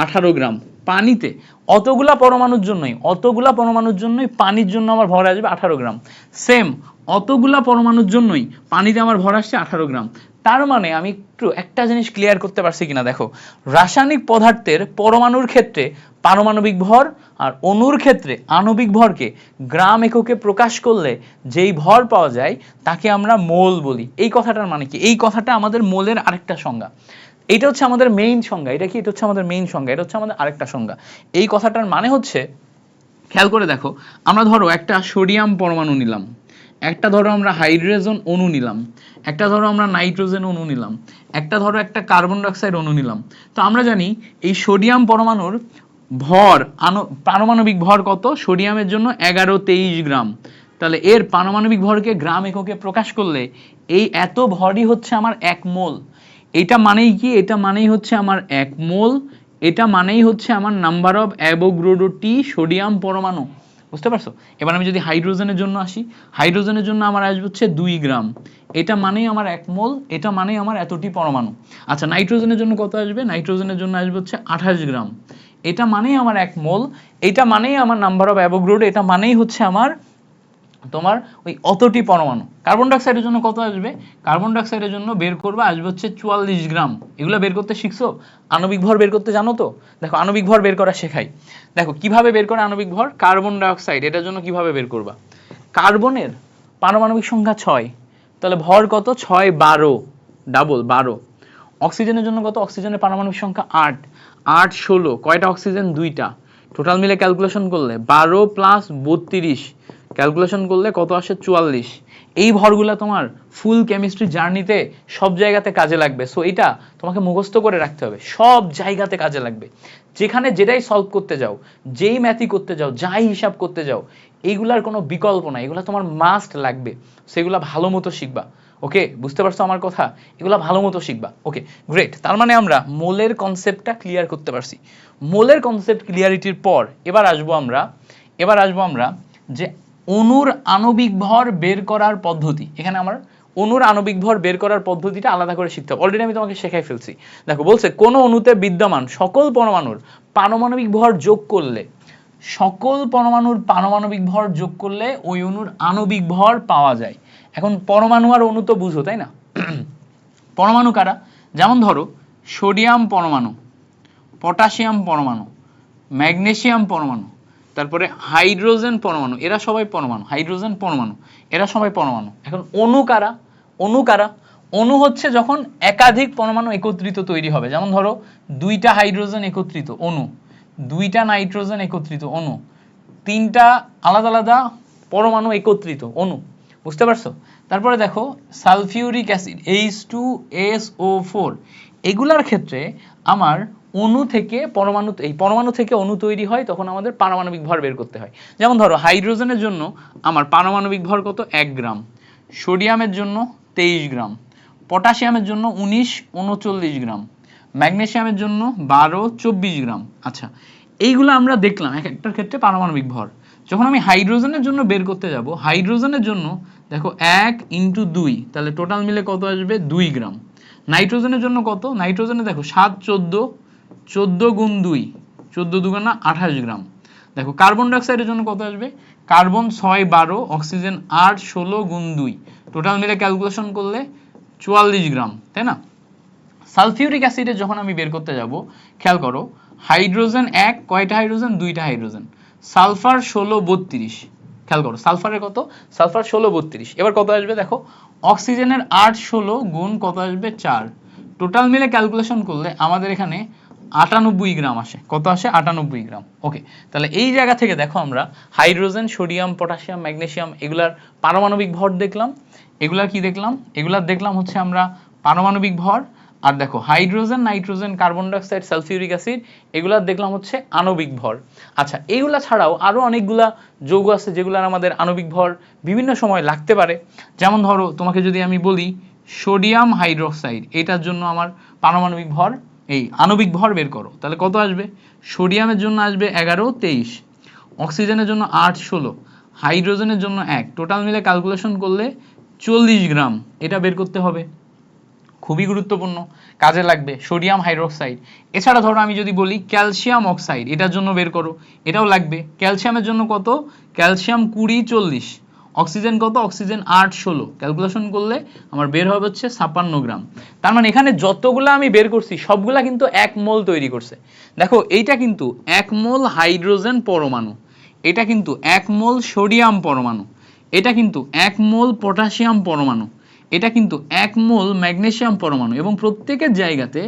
18 গ্রাম। পানিতে অতগুলা পরমাণুর জন্যই পানির জন্য আমার ভর আসবে 18 গ্রাম। সেম অতগুলা পরমাণুর জন্যই পানিতে আমার ভর আসছে 18 গ্রাম। তার মানে আমি একটু একটা জিনিস ক্লিয়ার করতে পারছি কিনা দেখো, রাসায়নিক পদার্থের পরমাণুর ক্ষেত্রে পারমাণবিক ভর আর অণুর ক্ষেত্রে আণবিক ভরকে গ্রাম এককে প্রকাশ করলে যেই ভর পাওয়া যায় তাকে আমরা মোল বলি। এই কথাটার মানে কি? এই কথাটা আমাদের মোলের আরেকটা সংজ্ঞা। এটা হচ্ছে আমাদের মেইন সংজ্ঞা। এটা কি? এটা হচ্ছে আমাদের মেইন সংজ্ঞা, এটা হচ্ছে আমাদের আরেকটা সংজ্ঞা। এই কথাটার মানে হচ্ছে, খেয়াল করে দেখো, আমরা ধরো একটা সোডিয়াম পরমাণু নিলাম, একটা ধরো আমরা হাইড্রোজেন অণু নিলাম, একটা ধরো আমরা নাইট্রোজেন অণু নিলাম, একটা ধরো একটা কার্বন ডাইঅক্সাইড অণু নিলাম। তো আমরা জানি এই সোডিয়াম পরমাণুর ভর, পারমাণবিক ভর কত? সোডিয়ামের জন্য 11-23 গ্রাম। তাহলে এর পারমাণবিক ভরকে গ্রাম এককে প্রকাশ করলে এই এত ভরই হচ্ছে আমার 1 মোল। এটা মানেই কি? এটা মানেই হচ্ছে আমার 1 মোল, এটা মানেই হচ্ছে আমার নাম্বার অফ অ্যাভোগাড্রোটি সোডিয়াম পরমাণু। বুঝতে পারছো? এবার আমি যদি হাইড্রোজেনের জন্য আসি, হাইড্রোজেনের জন্য আমার আসবে হচ্ছে 2 গ্রাম, এটা মানেই আমার 1 মোল, এটা মানেই আমার এতটি পরমাণু। আচ্ছা নাইট্রোজেনের জন্য কত আসবে? নাইট্রোজেনের জন্য আসবে হচ্ছে 28 গ্রাম, এটা মানেই আমার 1 মোল, এটা মানেই আমার নাম্বার অফ অ্যাভোগাড্রো, এটা মানেই হচ্ছে আমার তোমার ওই অতটি পরমাণু। কার্বন ডাইঅক্সাইডের জন্য কত আসবে? কার্বন ডাইঅক্সাইডের জন্য বের করবে আসবে হচ্ছে 44 গ্রাম। এগুলো বের করতে শিখছো? আণবিক ভর বের করতে জানো তো? দেখো আণবিক ভর বের করা শেখাই। দেখো কিভাবে বের করে আণবিক ভর। কার্বন ডাইঅক্সাইড এটার জন্য কিভাবে বের করবা? কার্বনের পারমাণবিক সংখ্যা 6, তাহলে ভর কত? 6 12, ডাবল 12। অক্সিজেনের জন্য কত? অক্সিজেনের পারমাণবিক সংখ্যা 8, 8 16, কয়টা অক্সিজেন? 2টা। টোটাল মিলে ক্যালকুলেশন করলে 12 প্লাস 32, ক্যালকুলেশন করলে কত আসে? 44। এই ভরগুলা তোমার ফুল কেমিস্ট্রি জার্নিতে সব জায়গাতে কাজে লাগবে। সো এটা তোমাকে মুখস্থ করে রাখতে হবে, সব জায়গাতে কাজে লাগবে। যেখানে যেটাই সলভ করতে যাও, যেই ম্যাথই করতে যাও, যাই হিসাব করতে যাও, এইগুলার কোনো বিকল্প নাই, এগুলা তোমার মাস্ট লাগবে। সেগুলা ভালো মতো শিখবা। ওকে, বুঝতে পারছো আমার কথা? এগুলা ভালো মতো শিখবা। ওকে গ্রেট, তার মানে আমরা মোলের কনসেপ্টটা ক্লিয়ার করতে পারছি। মোলের কনসেপ্ট ক্লিয়ারিটির পর এবার আসবো আমরা যে অণুর আণবিক ভর বের করার পদ্ধতি। এখানে আমার অণুর আণবিক ভর বের করার পদ্ধতিটা আলাদা করে শিখতে হবে। অলরেডি আমি তোমাকে শেখাই ফেলছি। দেখো বলছে কোন অণুতে বিদ্যমান সকল পরমাণুর পারমাণবিক ভর যোগ করলে, সকল পরমাণুর পারমাণবিক ভর যোগ করলে ওই অণুর আণবিক ভর পাওয়া যায়। এখন পরমাণু আর অণু তো বুঝো তাই না? পরমাণু কারা? যেমন ধরো সোডিয়াম পরমাণু, পটাশিয়াম পরমাণু, ম্যাগনেসিয়াম পরমাণু, তারপরে হাইড্রোজেন পরমাণু, এরা সবাই পরমাণু। হাইড্রোজেন পরমাণু, এরা সবাই পরমাণু। এখন অণু কারা? অণু কারা? অণু হচ্ছে যখন একাধিক পরমাণু একত্রিত তৈরি হবে। যেমন ধরো 2টা হাইড্রোজেন একত্রিত অণু, 2টা নাইট্রোজেন একত্রিত অণু, 3টা আলাদা আলাদা পরমাণু একত্রিত অণু। বুঝতে পারছো? তারপরে দেখো সালফিউরিক অ্যাসিড H2SO4, এগুলার ক্ষেত্রে আমার অণু থেকে পরমাণু, এই পরমাণু থেকে অণু তৈরি হয়, তখন আমাদের পারমাণবিক ভর বের করতে হয়। যেমন ধরো হাইড্রোজেনের জন্য আমার পারমাণবিক ভর কত? 1 গ্রাম, সোডিয়ামের জন্য 23 গ্রাম, পটাশিয়ামের জন্য 19 39 গ্রাম, ম্যাগনেসিয়ামের জন্য 12 24 গ্রাম। আচ্ছা এইগুলো আমরা দেখলাম এক একটার ক্ষেত্রে পারমাণবিক ভর। যখন আমি হাইড্রোজেনের জন্য বের করতে যাব, হাইড্রোজেনের জন্য দেখো 1 × 2, তাহলে টোটাল মিলে কত আসবে? 2 গ্রাম। নাইট্রোজেনের জন্য কত? নাইট্রোজেনে দেখো 7 14, 14 × 2, 14 দুগুণা 28 গ্রাম। দেখো কার্বন ডাইঅক্সাইডের জন্য কত আসবে? কার্বন 6 12, অক্সিজেন 8 16 × 2, টোটাল মিলে ক্যালকুলেশন করলে 44 গ্রাম, তাই না? সালফিউরিক অ্যাসিডের যখন আমি বের করতে যাব, খেয়াল করো হাইড্রোজেন 1, কয়টা হাইড্রোজেন? 2টা হাইড্রোজেন, সালফার 16 32, খেয়াল করো সালফারের কত? সালফার 16 32। এবার কত আসবে দেখো, অক্সিজেনের 8 16 গুণ কত আসবে? 4, টোটাল মিলে ক্যালকুলেশন করলে আমাদের এখানে 98 গ্রাম আসে। কত আসে? 98 গ্রাম। ওকে, তাহলে এই জায়গা থেকে দেখো আমরা হাইড্রোজেন, সোডিয়াম, পটাশিয়াম, ম্যাগনেসিয়াম এগুলার পারমাণবিক ভর দেখলাম। এগুলার কি দেখলাম? এগুলার দেখলাম হচ্ছে আমরা পারমাণবিক ভর। আর দেখো hydrogen, nitrogen, carbon dioxide, sulphuric acid এগুলার দেখলাম হচ্ছে আণবিক ভর। আচ্ছা এইগুলা ছাড়াও আরো অনেকগুলা যৌগ আছে যেগুলার আমাদের আণবিক ভর বিভিন্ন সময় লাগতে পারে। যেমন ধরো তোমাকে যদি আমি বলি সোডিয়াম হাইড্রোক্সাইড, এটার জন্য আমার পারমাণবিক ভর, এই আণবিক ভর বের করো, তাহলে কত আসবে? সোডিয়ামের জন্য আসবে 11 23, অক্সিজেনের জন্য 8 16, হাইড্রোজেনের জন্য 1, টোটাল মিলে ক্যালকুলেশন করলে 40 গ্রাম, এটা বের করতে হবে। খুবই গুরুত্বপূর্ণ, কাজে লাগবে সোডিয়াম হাইড্রোক্সাইড। এছাড়া ধরো আমি যদি বলি ক্যালসিয়াম অক্সাইড, এটার জন্য বের করো, এটাও লাগবে। ক্যালসিয়ামের জন্য কত? ক্যালসিয়াম 20 40, অক্সিজেন কত? অক্সিজেন 8 16, ক্যালকুলেশন করলে আমার বের হবে হচ্ছে 56 গ্রাম। তার মানে এখানে যতগুলো আমি বের করছি সবগুলা কিন্তু 1 মোল তৈরি করছে। দেখো এইটা কিন্তু 1 মোল হাইড্রোজেন পরমাণু, এটা কিন্তু 1 মোল সোডিয়াম পরমাণু, এটা কিন্তু 1 মোল পটাশিয়াম পরমাণু, এটা কিন্তু 1 মোল ম্যাগনেসিয়াম পরমাণু, এবং প্রত্যেকের জায়গাতে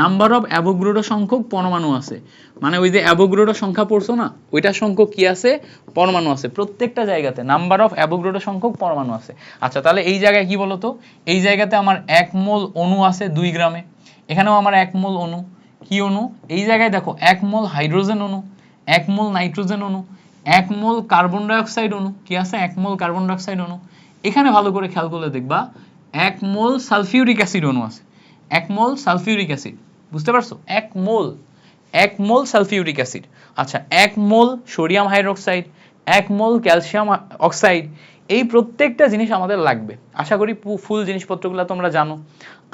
নাম্বার অফ অ্যাভোগাড্রো সংখ্যক পরমাণু আছে। মানে ওই যে অ্যাভোগাড্রো সংখ্যা পড়ছো না, ওইটা সংখ্যক কি আছে? পরমাণু আছে। প্রত্যেকটা জায়গাতে নাম্বার অফ অ্যাভোগাড্রো সংখ্যক পরমাণু আছে। আচ্ছা তাহলে এই জায়গায় কি বলতো? এই জায়গাতে আমার 1 মোল অণু আছে 2 গ্রামে, এখানেও আমার 1 মোল অণু। কি অণু? এই জায়গায় দেখো 1 মোল হাইড্রোজেন অণু, 1 মোল নাইট্রোজেন অণু, 1 মোল কার্বন ডাইঅক্সাইড অণু। কি আছে? 1 মোল কার্বন ডাইঅক্সাইড অণু। এখানে ভালো করে খেয়াল করলে দেখবা 1 মোল সালফিউরিক অ্যাসিড অণু আছে, 1 মোল সালফিউরিক অ্যাসিড। বুঝতে পারছো? 1 মোল সালফিউরিক অ্যাসিড। আচ্ছা 1 মোল সোডিয়াম হাইড্রোক্সাইড, 1 মোল ক্যালসিয়াম অক্সাইড, এই প্রত্যেকটা জিনিস আমাদের লাগবে। আশা করি ফুল জিনিসপত্রগুলো তোমরা জানো।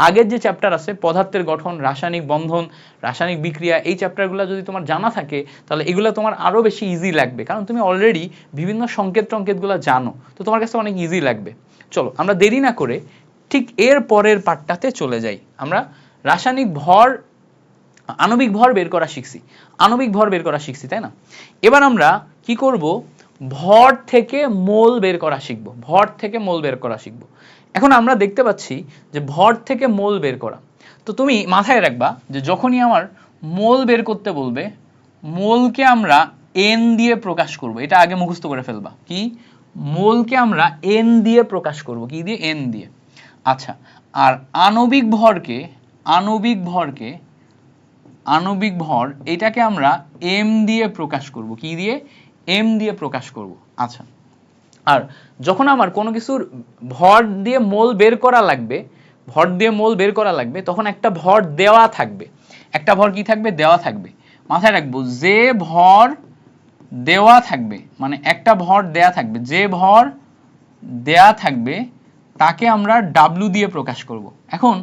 আগের যে চ্যাপ্টার আছে পদার্থের গঠন, রাসায়নিক বন্ধন, রাসায়নিক বিক্রিয়া, এই চ্যাপ্টারগুলো যদি তোমার জানা থাকে তাহলে এগুলো তোমার আরও বেশি ইজি লাগবে, কারণ তুমি অলরেডি বিভিন্ন টঙ্কেতগুলো জানো, তো তোমার কাছে অনেক ইজি লাগবে। চলো আমরা দেরি না করে ঠিক এর পরের পার্টটাতে চলে যাই। আমরা রাসায়নিক ভর, আণবিক ভর বের করা শিখছি, আণবিক ভর বের করা শিখছি, তাই না? এবার আমরা কি করব, ভর থেকে মোল বের করা শিখব, ভর থেকে মোল বের করা শিখব। এখন আমরা দেখতে পাচ্ছি যে ভর থেকে মোল বের করা, তো তুমি মাথায় রাখবা যে যখনই আমার মোল বের করতে বলবে, মোলকে আমরা এন দিয়ে প্রকাশ করব, এটা আগে মুখস্থ করে ফেলবা। কি? মোলকে আমরা এন দিয়ে প্রকাশ করব, কি দিয়ে? এন দিয়ে। আচ্ছা, আর আণবিক ভরকে, আণবিক ভরকে, আণবিক ভর এটাকে আমরা এম দিয়ে প্রকাশ করব, কি দিয়ে? এম দিয়ে প্রকাশ করব। আচ্ছা, আর যখন আমার কোনো কিছুর ভর দিয়ে মোল বের করা লাগবে, ভর দিয়ে মোল বের করা লাগবে, তখন একটা ভর দেওয়া থাকবে, একটা ভর কি থাকবে? দেওয়া থাকবে। মাথায় রাখবো, যে ভর দেওয়া থাকবে, মানে একটা ভর দেয়া থাকবে, যে ভর দেয়া থাকবে তাকে আমরা ডাব্লু দিয়ে প্রকাশ করব। এখন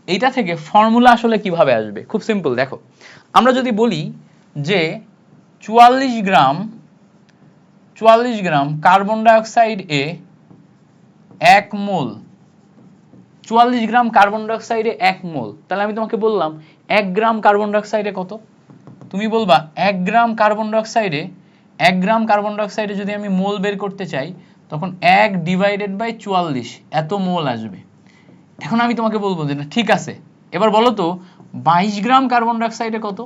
এইটা থেকে ফর্মুলা আসলে কিভাবে আসবে? খুব সিম্পল, দেখো আমরা যদি বলি যে 44 গ্রাম কার্বন ডাইঅক্সাইড এ 1 মোল, 44 গ্রাম কার্বন ডাইঅক্সাইডে 1 মোল, তাহলে আমি তোমাকে বললাম 1 গ্রাম কার্বন ডাইঅক্সাইডে কত? তুমি বলবা 1 গ্রাম কার্বন ডাইঅক্সাইডে, 1 গ্রাম কার্বন ডাইঅক্সাইডে যদি আমি মোল বের করতে চাই তখন 1 ডিভাইডেড বাই 44 এত মোল আসবে। এখন আমি তোমাকে বলবো যে না ঠিক আছে, এবার বলো তো 22 গ্রাম কার্বন ডাইঅক্সাইডে কত?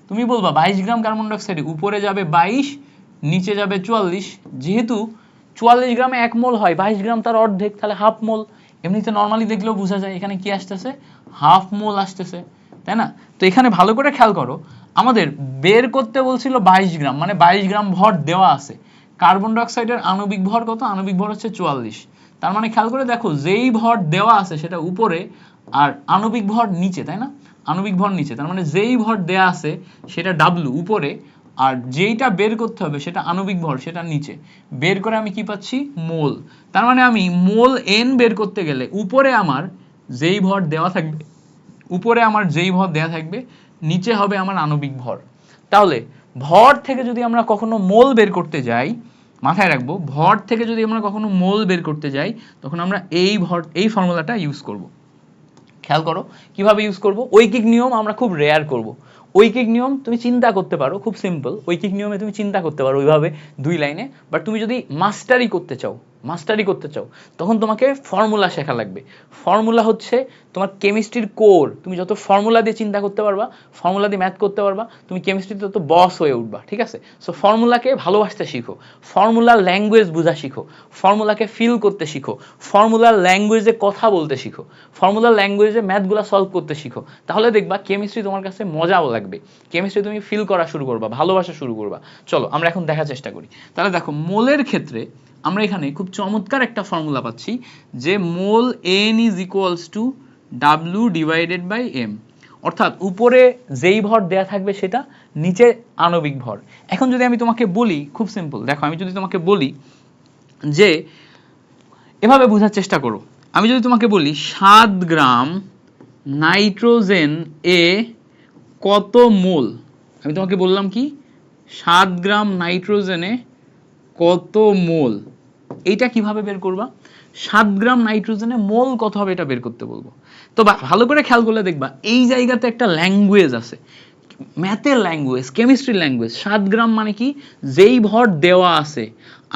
তুমি বলবা 22 গ্রাম কার্বন ডাইঅক্সাইডে উপরে যাবে 22, নিচে যাবে 44, যেহেতু 44 গ্রামে 1 মোল হয়, 22 গ্রাম তার অর্ধেক, তাহলে হাফ মোল। এমনিতে নর্মালি দেখলেও বোঝা যায় এখানে কি আসতেছে, হাফ মোল আসতেছে, তাই না? তো এখানে ভালো করে খেয়াল করো, আমাদের বের করতে বলছিল 22 গ্রাম, মানে 22 গ্রাম ভর দেওয়া আছে। কার্বন ডাইঅক্সাইডের আণবিক ভর কত? আণবিক ভর হচ্ছে 44। তার মানে খেয়াল করে দেখো, যেই ভর দেওয়া আছে সেটা উপরে আর আণবিক ভর নিচে, তাই না? আণবিক ভর নিচে, তার মানে যেই ভর দেয়া আছে সেটা ডাব্লু উপরে, আর যেইটা বের করতে হবে সেটা আণবিক ভর, সেটা নিচে। বের করে আমি কি পাচ্ছি? মোল। তার মানে আমি মোল এন বের করতে গেলে উপরে আমার যেই ভর দেওয়া থাকবে, উপরে আমার যেই ভর দেওয়া থাকবে, নিচে হবে আমার আণবিক ভর। তাহলে ভর থেকে যদি আমরা কখনো মোল বের করতে যাই, মাথায় রাখবো, ভর থেকে যদি আমরা কখনো মোল বের করতে যাই তখন আমরা এই ফর্মুলাটা ইউজ করব। খেয়াল করো কিভাবে ইউজ করব। ঐকিক নিয়ম আমরা খুব রেয়ার করব। ঐকিক নিয়ম তুমি চিন্তা করতে পারো, খুব সিম্পল। ঐকিক নিয়মে তুমি চিন্তা করতে পারো ওইভাবে 2 লাইনে, বাট তুমি যদি মাস্টারি করতে চাও তখন তোমাকে ফর্মুলা শেখা লাগবে। ফর্মুলা হচ্ছে তোমার কেমিস্ট্রির কোর। তুমি যত ফর্মুলা দিয়ে চিন্তা করতে পারবা, ফর্মুলা দিয়ে ম্যাথ করতে পারবা, তুমি কেমিস্ট্রিতে তত বস হয়ে উঠবা, ঠিক আছে? সো ফর্মুলাকে ভালোবাসতে শিখো, ফর্মুলার ল্যাঙ্গুয়েজ বোঝা শিখো, ফর্মুলাকে ফিল করতে শিখো, ফর্মুলার ল্যাঙ্গুয়েজে কথা বলতে শিখো, ফর্মুলার ল্যাঙ্গুয়েজে ম্যাথগুলো সলভ করতে শিখো। তাহলে দেখবা কেমিস্ট্রি তোমার কাছে মজাও লাগবে, কেমিস্ট্রি তুমি ফিল করা শুরু করবা, ভালোবাসা শুরু করবা। চলো আমরা এখন দেখার চেষ্টা করি। তাহলে দেখো মোলের ক্ষেত্রে আমরা এখানে খুব চমৎকার একটা ফর্মুলা পাচ্ছি যে mole n is equals to W divided by M, অর্থাৎ উপরে যেই ভর দেয়া থাকবে সেটা, নিচে আণবিক ভর। এখন যদি আমি তোমাকে বলি, খুব সিম্পল, দেখো আমি যদি তোমাকে বলি যে এভাবে বোঝার চেষ্টা করো, আমি যদি তোমাকে বলি 7 গ্রাম নাইট্রোজেন এ কত মোল, আমি তোমাকে বললাম কি 7 গ্রাম নাইট্রোজেনে কত মোল, এইটা কিভাবে বের করবা? 7 গ্রাম নাইট্রোজেনে মোল কত হবে এটা বের করতে বলবো। তো ভালো করে খেয়াল করলে দেখবা এই জায়গাতে একটা ল্যাঙ্গুয়েজ আছে, ম্যাথের ল্যাঙ্গুয়েজ, কেমিস্ট্রির ল্যাঙ্গুয়েজ। 7 গ্রাম মানে কি? যেই ভর দেওয়া আছে,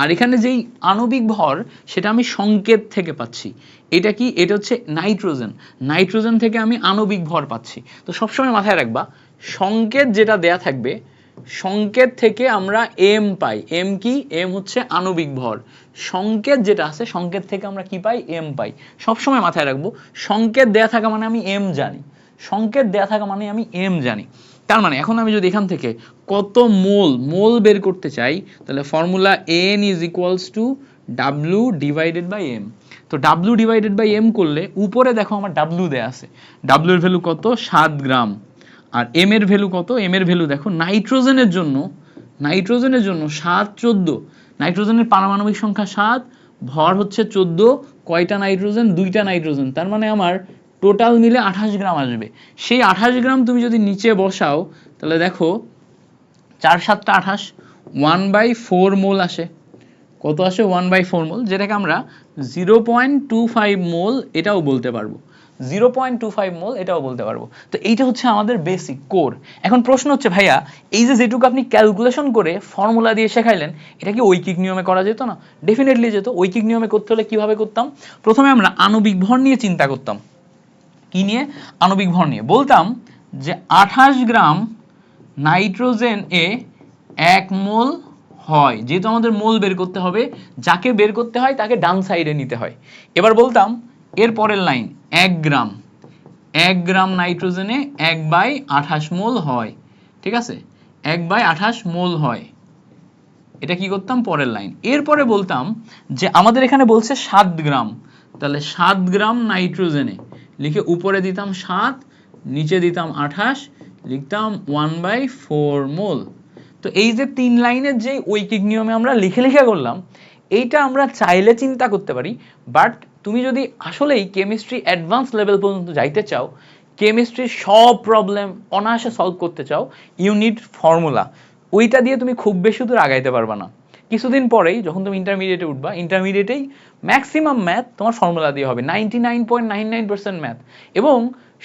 আর এখানে যেই আণবিক ভর সেটা আমি সংকেত থেকে পাচ্ছি। এটা কি? এটা হচ্ছে নাইট্রোজেন, নাইট্রোজেন থেকে আমি আণবিক ভর পাচ্ছি। তো সবসময় মাথায় রাখবা, সংকেত যেটা দেয়া থাকবে, সংকেত থেকে আমরা এম পাই। এম কি? এম হচ্ছে আণবিক ভর। সংকেত যেটা আছে, সংকেত থেকে আমরা কি পাই? এম পাই। সবসময় মাথায় রাখবো, সংকেত দেয়া থাকা মানে আমি এম জানি, সংকেত দেয়া থাকা মানে আমি এম জানি। তার মানে এখন আমি যদি এখান থেকে কত মোল বের করতে চাই, তাহলে formula N is equals to W divided by M. তো ডাব্লু ডিভাইডেড বাই এম করলে উপরে দেখো আমার ডাব্লু দেয়া আছে, ডাব্লু এর ভ্যালু কত? 7 গ্রাম। আর এম এর ভ্যালু কত? এম এর ভ্যালু দেখো নাইট্রোজেনের জন্য 7 14 নাইট্রোজেনের পারমাণবিক সংখ্যা 7, ভর হচ্ছে 14, কয়টা নাইট্রোজেন? 2টা নাইট্রোজেন, তার মানে আমার টোটাল মিলে 28 গ্রাম আসবে। সেই 28 গ্রাম তুমি যদি নিচে বসাও তাহলে দেখো 4 7 28, 1/4 মোল আসে। কত আসে? 1/4 মোল, যেটাকে আমরা 0.25 মোল এটাও বলতে পারবো। 0.25 মোল এটাও বলতে পারবো। তো এইটা হচ্ছে আমাদের বেসিক কোর। এখন প্রশ্ন হচ্ছে ভাইয়া, এই যে যেটুকু আপনি ক্যালকুলেশন করে ফর্মুলা দিয়ে শেখাইলেন, এটা কি ঐকিক নিয়মে করা যেত না? ডেফিনেটলি যেত। ঐকিক নিয়মে করতে হলে কিভাবে করতাম? প্রথমে আমরা আণবিক ভর নিয়ে চিন্তা করতাম। কি নিয়ে? আণবিক ভর নিয়ে। বলতাম যে 28 গ্রাম নাইট্রোজেন এ 1 মোল হয়। যেহেতু আমাদের মোল বের করতে হবে, যাকে বের করতে হয় তাকে ডান সাইডে নিতে হয়। এবার বলতাম এর পরের লাইন, 1 গ্রাম নাইট্রোজেনে 1/28 মোল হয়। ঠিক আছে, 1/28 মোল হয়। এটা কি করতাম? পরের লাইন। এরপরে বলতাম যে আমাদের এখানে বলছে 7 গ্রাম, তাহলে 7 গ্রাম নাইট্রোজেনে লিখে উপরে দিতাম 7, নিচে দিতাম 28, লিখতাম 1/4 মোল। তো এই যে 3 লাইনের যে ঐকিক নিয়মে আমরা লিখে লিখে করলাম, এইটা আমরা চাইলে চিন্তা করতে পারি। বাট তুমি যদি আসলেই কেমিস্ট্রি অ্যাডভান্স লেভেল পর্যন্ত যাইতে চাও, কেমিস্ট্রির সব প্রবলেম অনায়াসে সলভ করতে চাও, ইউ নিড ফর্মুলা। ওইটা দিয়ে তুমি খুব বেশি দূর আগাইতে পারবা না। কিছুদিন পরেই যখন তুমি ইন্টারমিডিয়েটে উঠবা, ইন্টারমিডিয়েটেই ম্যাক্সিমাম ম্যাথ তোমার ফর্মুলা দিয়ে হবে, 99.99% ম্যাথ। এবং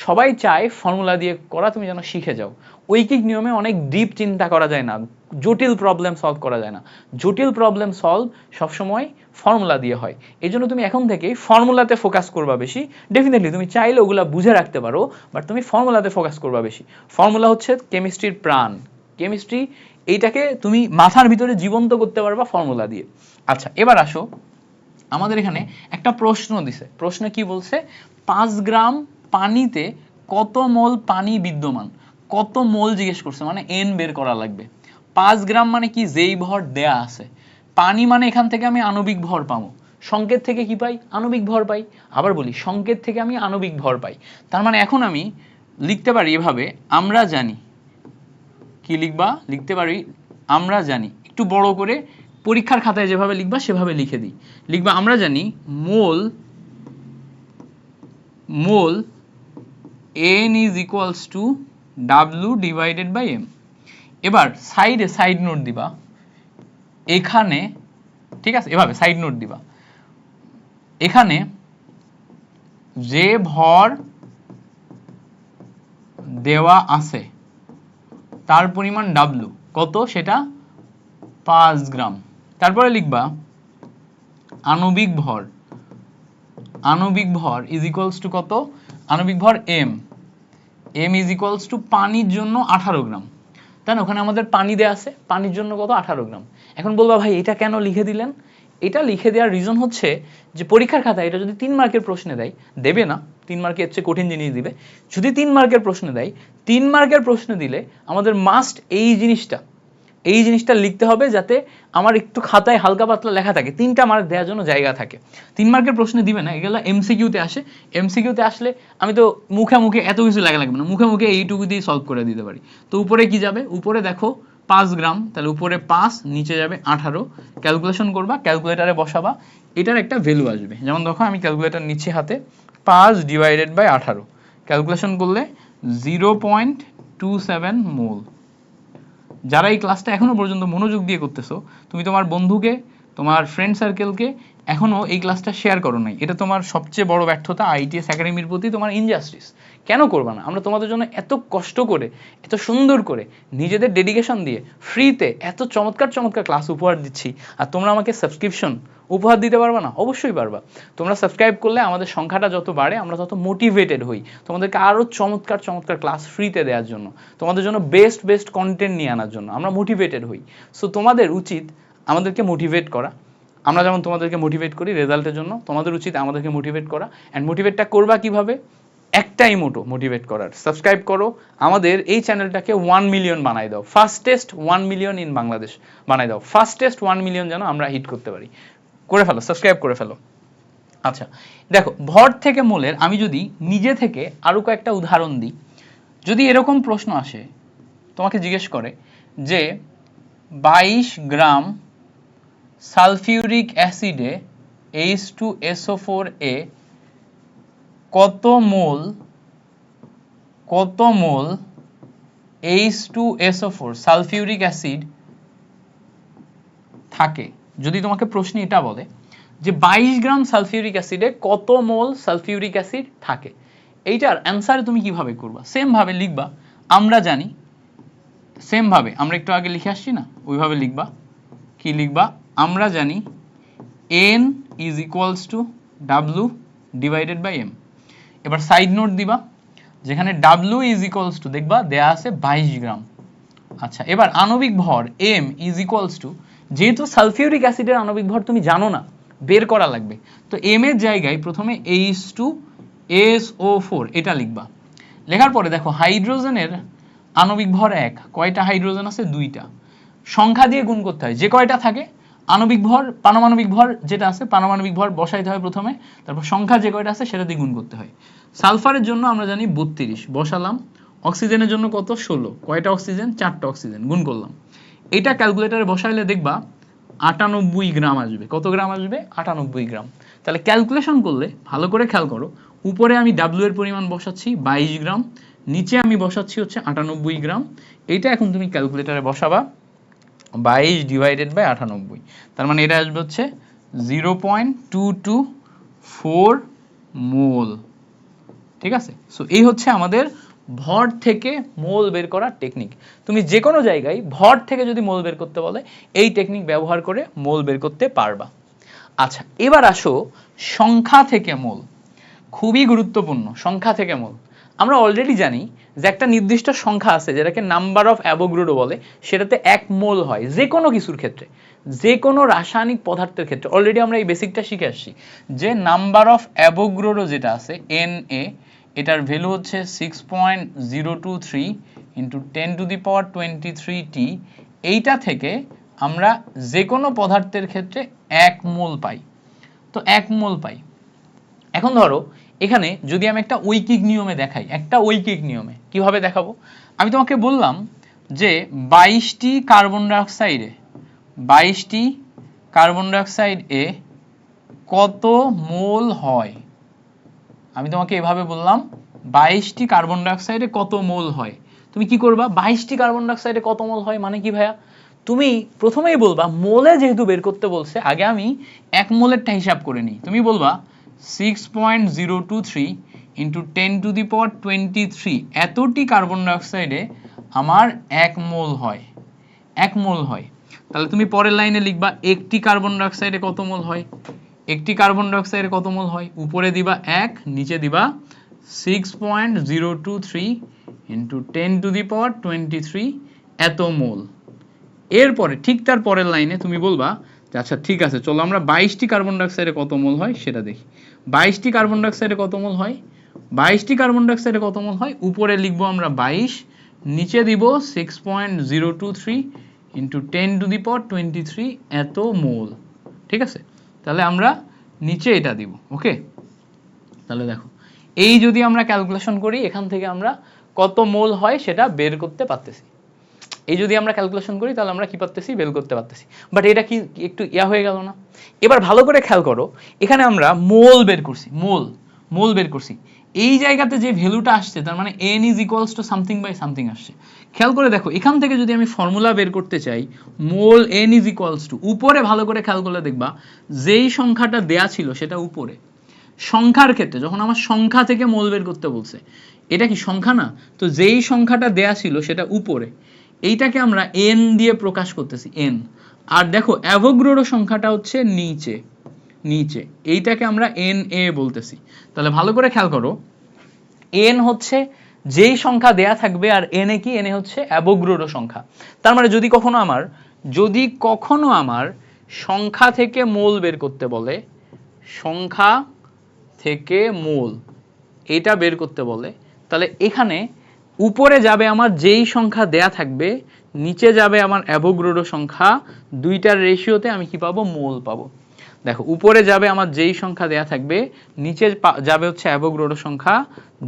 সবাই চায় ফর্মুলা দিয়ে করা তুমি যেন শিখে যাও। ঐকিক নিয়মে অনেক ডিপ চিন্তা করা যায় না, জটিল প্রবলেম সলভ করা যায় না। জটিল প্রবলেম সলভ সবসময় ফর্মুলা দিয়ে হয়। এই জন্য তুমি এখন থেকেই ফর্মুলাতে ফোকাস করবা বেশি। ডেফিনেটলি তুমি চাইলে ওগুলা বুঝে রাখতে পারো, বাট তুমি ফর্মুলাতে ফোকাস করবা বেশি। ফর্মুলা হচ্ছে কেমিস্ট্রির প্রাণ। কেমিস্ট্রি এইটাকে তুমি মাথার ভিতরে জীবন্ত করতে পারবা ফর্মুলা দিয়ে। আচ্ছা, এবার আসো, আমাদের এখানে একটা প্রশ্ন দিছে। প্রশ্নে কি বলছে? 5 গ্রাম পানিতে কত মোল পানি বিদ্যমান। কত মোল জিজ্ঞেস করছে, মানে এন বের করা লাগবে। 5 গ্রাম মানে কি? যেই ভর দেয়া আছে। পানি মানে এখান থেকে আমি আণবিক ভর পাবো। সংকেত থেকে কি পাই? আণবিক ভর পাই। আবার বলি, সংকেত থেকে আমি আণবিক ভর পাই। তার মানে এখন আমি লিখতে পারি এভাবে, আমরা জানি। কি লিখবা? লিখতে পারি আমরা জানি। একটু বড় করে পরীক্ষার খাতায় যেভাবে লিখবা সেভাবে লিখে দিই। লিখবা আমরা জানি মোল n is equals to w divided by m। এবার সাইড নোট দিবা এখানে, ঠিক আছে, এভাবে সাইড নোট দিবা। এখানে যে ভর দেওয়া আছে তার পরিমাণ w কত, সেটা 5 গ্রাম। তারপরে লিখবা আণবিক ভর ইজ ইকুয়ালস টু কত? আণবিক ভর m ইজ ইকুয়ালস টু পানির জন্য 18 গ্রাম। তাই না? ওখানে আমাদের পানি দেয়া আছে, পানির জন্য কত? 18 গ্রাম। এখন বলবা ভাই এটা কেন লিখে দিলেন? এটা লিখে দেওয়ার রিজন হচ্ছে যে পরীক্ষার খাতায় এটা যদি 3 মার্কের প্রশ্নে দেয়, দেবে না, 3 মার্কের চেয়ে কঠিন জিনিস দিবে। যদি 3 মার্কের প্রশ্নে দেয়, 3 মার্কের প্রশ্নে দিলে আমাদের মাস্ট এই জিনিসটা লিখতে হবে, যাতে আমার একটু খাতায় হালকা পাতলা লেখা থাকে, 3টা মার্ক দেওয়ার জন্য জায়গা থাকে। 3 মার্কের প্রশ্নে দিবে না, এগুলো এমসিকিউতে আসে। এমসিকিউতে আসলে আমি তো মুখে মুখে এত কিছু লেখা লাগবে না, মুখে মুখে এইটুকু দিয়ে সলভ করে দিতে পারি। তো উপরে কি যাবে? উপরে দেখো 5 গ্রাম, তাহলে উপরে 5, নিচে যাবে 18। ক্যালকুলেশন করবা, ক্যালকুলেটারে বসাবা, এটার একটা ভ্যালু আসবে। যেমন দেখো আমি ক্যালকুলেটার নিচ্ছি হাতে, 5 ডিভাইডেড বাই 18, ক্যালকুলেশন করলে 0.27 মোল। যারা এই ক্লাসটা এখনো পর্যন্ত মনোযোগ দিয়ে করতেছো, তুমি তোমার বন্ধুকে, তোমার ফ্রেন্ড সার্কেলকে এখনো এই ক্লাসটা শেয়ার করো নাই, এটা তোমার সবচেয়ে বড় ব্যর্থতা। আইটিএস একাডেমির প্রতি তোমার ইনজাস্টিস। কেন করবা না? আমরা তোমাদের জন্য এত কষ্ট করে, এত সুন্দর করে, নিজেদের ডেডিকেশন দিয়ে ফ্রিতে এত চমৎকার চমৎকার ক্লাস উপহার দিচ্ছি, আর তোমরা আমাকে সাবস্ক্রিপশন উপহার দিতে পারবা না? অবশ্যই পারবা। তোমরা সাবস্ক্রাইব করলে আমাদের সংখ্যাটা যত বাড়ে, আমরা তত মোটিভেটেড হই তোমাদেরকে আরও চমৎকার চমৎকার ক্লাস ফ্রিতে দেওয়ার জন্য, তোমাদের জন্য বেস্ট কন্টেন্ট নিয়ে আনার জন্য আমরা মোটিভেটেড হই। সো তোমাদের উচিত আমাদেরকে মোটিভেট করা। আমরা যেমন তোমাদেরকে মোটিভেট করি রেজাল্টের জন্য, তোমাদের উচিত আমাদেরকে মোটিভেট করা। অ্যান্ড মোটিভেটটা করবা কিভাবে? একটাই মোটো মোটিভেট করার, সাবস্ক্রাইব করো আমাদের এই চ্যানেলটাকে 1 মিলিয়ন বানাই দাও, ফাস্টেস্ট 1 মিলিয়ন ইন বাংলাদেশ বানাই দাও, ফাস্টেস্ট 1 মিলিয়ন যেন আমরা হিট করতে পারি। করে ফেলো, সাবস্ক্রাইব করে ফেলো। আচ্ছা দেখো, ভর থেকে মোলের আমি যদি নিজে থেকে আরো কয়েকটা উদাহরণ দিই। যদি এরকম প্রশ্ন আসে, তোমাকে জিজ্ঞেস করে যে 22 গ্রাম সালফিউরিক অ্যাসিডে H2SO4a কত মোল H2SO4 সালফিউরিক অ্যাসিড থাকে। যদি তোমাকে প্রশ্ন এটা বলে যে 22 গ্রাম সালফিউরিক অ্যাসিডে কত মোল সালফিউরিক অ্যাসিড থাকে, এইটার অ্যান্সার তুমি কিভাবে করবা? সেম ভাবে লিখবা, আমরা জানি সেম ভাবে আমরা একটু আগে লিখে আসছি না, ওইভাবে লিখবা। কি লিখবা? আমরা জানি N is equals to W divided by M। এবার সাইড নোট দিবা, যেখানে W is equals to দেখবা দেয়া আছে 22 গ্রাম। আচ্ছা, এবার আণবিক ভর M is equals to, যেহেতু সালফিউরিক অ্যাসিডের আণবিক ভর তুমি জানো না, বের করা লাগবে, তো M এর জায়গায় প্রথমে H2SO4 এটা লিখবা। লেখার পরে দেখো হাইড্রোজেনের আণবিক ভর 1, কয়টা হাইড্রোজেন আছে? 2টা। সংখ্যা দিয়ে গুণ করতে হয়, যে কয়টা থাকে আণবিক ভর, পারমাণবিক ভর যেটা আছে পারমাণবিক ভর বসাইতে হয় প্রথমে, তারপর সংখ্যা যে কয়টা আছে সেটা দিয়ে গুণ করতে হয়। সালফারের জন্য আমরা জানি 32 বসালাম, অক্সিজেনের জন্য কত? 16, কয়টা অক্সিজেন? 4টা অক্সিজেন, গুণ করলাম। এটা ক্যালকুলেটরে বসাইলে দেখবা 98 গ্রাম আসবে। কত গ্রাম আসবে? 98 গ্রাম। তাহলে ক্যালকুলেশন করলে ভালো করে খেয়াল করো, উপরে আমি ডাব্লিউ এর পরিমাণ বসাচ্ছি 22 গ্রাম, নিচে আমি বসাচ্ছি হচ্ছে 98 গ্রাম। এইটা এখন তুমি ক্যালকুলেটরে বসাবা 22 ডিভাইডেড বাই 98, তার মানে এটা আসবে হচ্ছে 0.224 মোল। ঠিক আছে, সো এই হচ্ছে আমাদের ভর থেকে মোল বের করার টেকনিক। তুমি যে কোনো জায়গায় ভর থেকে যদি মোল বের করতে বলে এই টেকনিক ব্যবহার করে মোল বের করতে পারবা। আচ্ছা, এবার আসো সংখ্যা থেকে মোল। খুবই গুরুত্বপূর্ণ, সংখ্যা থেকে মোল। আমরা অলরেডি জানি যে একটা নির্দিষ্ট সংখ্যা আছে যেটাকে নাম্বার অফ অ্যাভোগাড্রো বলে, সেটাতে 1 মোল হয় যে কোনো কিছুর ক্ষেত্রে, যে কোনো রাসায়নিক পদার্থের ক্ষেত্রে। অলরেডি আমরা এই বেসিকটা শিখে আসছি যে নাম্বার অফ অ্যাভোগাড্রো যেটা আছে Na, এটার ভ্যালু হচ্ছে 6.023 ইন্টু 10⁻23t। এইটা থেকে আমরা যে কোনো পদার্থের ক্ষেত্রে 1 মোল পাই। তো 1 মোল পাই। এখন ধরো এখানে যদি আমি একটা ঐকিক নিয়মে দেখাই, একটা ঐকিক নিয়মে কিভাবে দেখাবো? আমি তোমাকে বললাম যে 22টি কার্বন ডাইঅক্সাইডে কত মোল হয়। আমি তোমাকে এভাবে বললাম 22টি কার্বন ডাইঅক্সাইডে কত মোল হয়। তুমি কি করবা? 22টি কার্বন ডাইঅক্সাইডে কত মোল হয় মানে কি ভাইয়া? তুমি প্রথমেই বলবা, মোলে যেহেতু বের করতে বলছে আগে আমি 1 মোলেরটা হিসাব করে নিই। তুমি বলবা 6.023 ইন্টু 10⁻23 এতটি কার্বন ডাইঅক্সাইডে আমার 1 মোল হয়, 1 মোল হয়। তাহলে তুমি পরের লাইনে লিখবা একটি কার্বন ডাইঅক্সাইডে কত মোল হয়। একটি কার্বন ডাইঅক্সাইডে কত মোল হয়? উপরে দিবা 1, নিচে দিবা 6.023 ইন্টু 10⁻23 এত মোল। এরপরে ঠিক তার পরের লাইনে তুমি বলবা আচ্ছা ঠিক আছে, চলো আমরা 22টি কার্বন ডাইঅক্সাইডে কত মোল হয় সেটা দেখি। 22টি কার্বন ডাইঅক্সাইডে কত মোল হয়? 22টি কার্বন ডাইঅক্সাইডে কত মোল হয়? উপরে লিখবো আমরা 22, নিচে দিব 6.023 ইন্টু 10⁻23 এত মোল। ঠিক আছে, তাহলে আমরা নিচে এটা দিব। ওকে, তাহলে দেখো এই যদি আমরা ক্যালকুলেশন করি এখান থেকে আমরা কত মোল হয় সেটা বের করতে পারতেছি। এই যদি আমরা ক্যালকুলেশন করি তাহলে আমরা কি পারতেছি? বের করতে পারতেছি। বাট এটা কি একটু হয়ে গেল না? এবার ভালো করে খেয়াল করো, এখানে আমরা মোল বের করছি, মোল বের করছি। এই জায়গাতে যে ভ্যালুটা আসছে তার মানে n is equals to something by something আসছে। খেয়াল করে দেখো এখান থেকে যদি আমি ফর্মুলা বের করতে চাই মোল n is equals to, উপরে ভালো করে খেয়াল করলে দেখবা যেই সংখ্যাটা দেয়া ছিল সেটা উপরে। সংখ্যার ক্ষেত্রে যখন আমার সংখ্যা থেকে মোল বের করতে বলছে, এটা কি সংখ্যা না? তো যেই সংখ্যাটা দেয়া ছিল সেটা উপরে, এইটাকে আমরা n দিয়ে প্রকাশ করতেছি, n। আর দেখো অ্যাভোগাড্রো সংখ্যাটা হচ্ছে নিচে, এইটাকে আমরা Na বলতেছি। তাহলে ভালো করে খেয়াল করো, n হচ্ছে যেই সংখ্যা দেয়া থাকবে, আর Na কি? Na হচ্ছে অ্যাভোগাড্রো সংখ্যা। তার মানে যদি কখনো আমার সংখ্যা থেকে মোল বের করতে বলে, সংখ্যা থেকে মোল এটা বের করতে বলে, তাহলে এখানে উপরে যাবে আমার যেই সংখ্যা দেয়া থাকবে, নিচে যাবে আমার অ্যাভোগাড্রো সংখ্যা, দুইটার রেশিওতে আমি কি পাবো? মোল পাবো। দেখো উপরে যাবে আমার যেই সংখ্যা দেয়া থাকবে, নিচে যাবে হচ্ছে অ্যাভোগাড্রো সংখ্যা,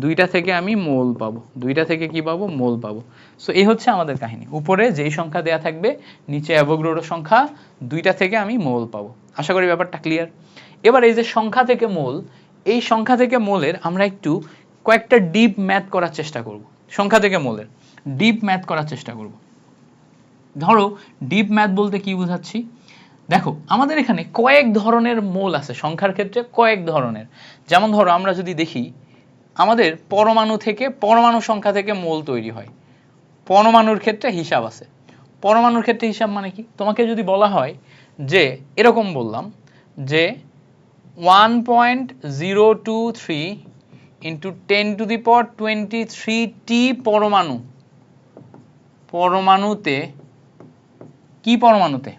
দুইটা থেকে আমি মোল পাবো, দুইটা থেকে কি পাবো, মোল পাবো। সো এই হচ্ছে আমাদের কাহিনী, উপরে যেই সংখ্যা দেয়া থাকবে, নিচে অ্যাভোগাড্রো সংখ্যা, দুইটা থেকে আমি মোল পাবো। আশা করি ব্যাপারটা ক্লিয়ার। এবার এই যে সংখ্যা থেকে মোল, এই সংখ্যা থেকে মোলের আমরা একটু কয়েকটা ডিপ ম্যাথ করার চেষ্টা করব। সংখ্যা থেকে মোলের ডিপ ম্যাথ করার চেষ্টা করব। ধরো ডিপ ম্যাথ বলতে কি বোঝাচ্ছি, দেখো আমাদের এখানে কয়েক ধরনের মোল আছে সংখ্যার ক্ষেত্রে, কয়েক ধরনের। যেমন ধরো আমরা যদি দেখি, আমাদের পরমাণু থেকে, পরমাণু সংখ্যা থেকে মোল তৈরি হয়, পরমাণুর ক্ষেত্রে হিসাব আছে। পরমাণুর ক্ষেত্রে হিসাব মানে কি, তোমাকে যদি বলা হয় যে এরকম বললাম যে 1.023 ইন্টু 10⁻23টি পরমাণু, পরমাণুতে, কি পরমাণুতে,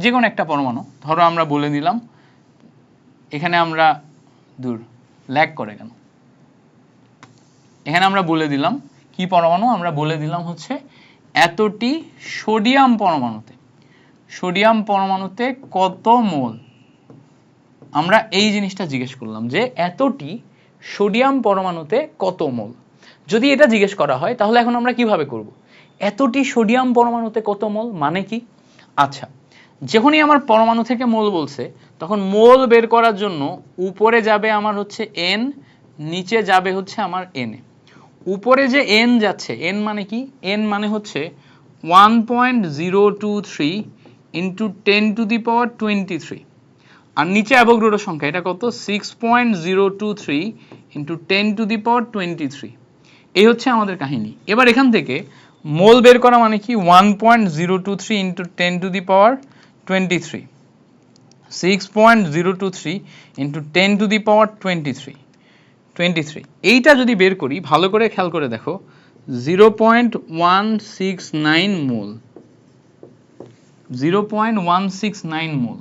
যে কোনো একটা পরমাণু ধরো আমরা বলে দিলাম, এখানে আমরা দূর ল্যাগ করে কেন, এখানে আমরা বলে দিলাম কি পরমাণু, আমরা বলে দিলাম হচ্ছে এতটি সোডিয়াম পরমাণুতে, সোডিয়াম পরমাণুতে কত মোল, আমরা এই জিনিসটা জিজ্ঞেস করলাম যে এতটি সোডিয়াম পরমাণুতে কত মোল। যদি এটা জিজ্ঞেস করা হয় তাহলে এখন আমরা কিভাবে করব, এতটি সোডিয়াম পরমাণুতে কত মোল মানে কি। আচ্ছা, যখনই আমার পরমাণু থেকে মোল বলছে, তখন মোল বের করার জন্য উপরে যাবে আমার হচ্ছে n, নিচে যাবে হচ্ছে আমার n। উপরে যে n যাচ্ছে, n মানে কি, n মানে হচ্ছে 1.023 ইন্টু 10⁻23, আর নিচে অ্যাভোগাড্রো সংখ্যা, এটা কত, 6.023 ইন্টু 10⁻23। এই হচ্ছে আমাদের কাহিনী। এবার এখান থেকে মোল বের করা মানে কি, 1.023 ইন্টু 10⁻23, 6.023 ইন্টু 10⁻23, এইটা যদি বের করি, ভালো করে খেয়াল করে দেখো, 0.169 মোল, 0.169 মোল,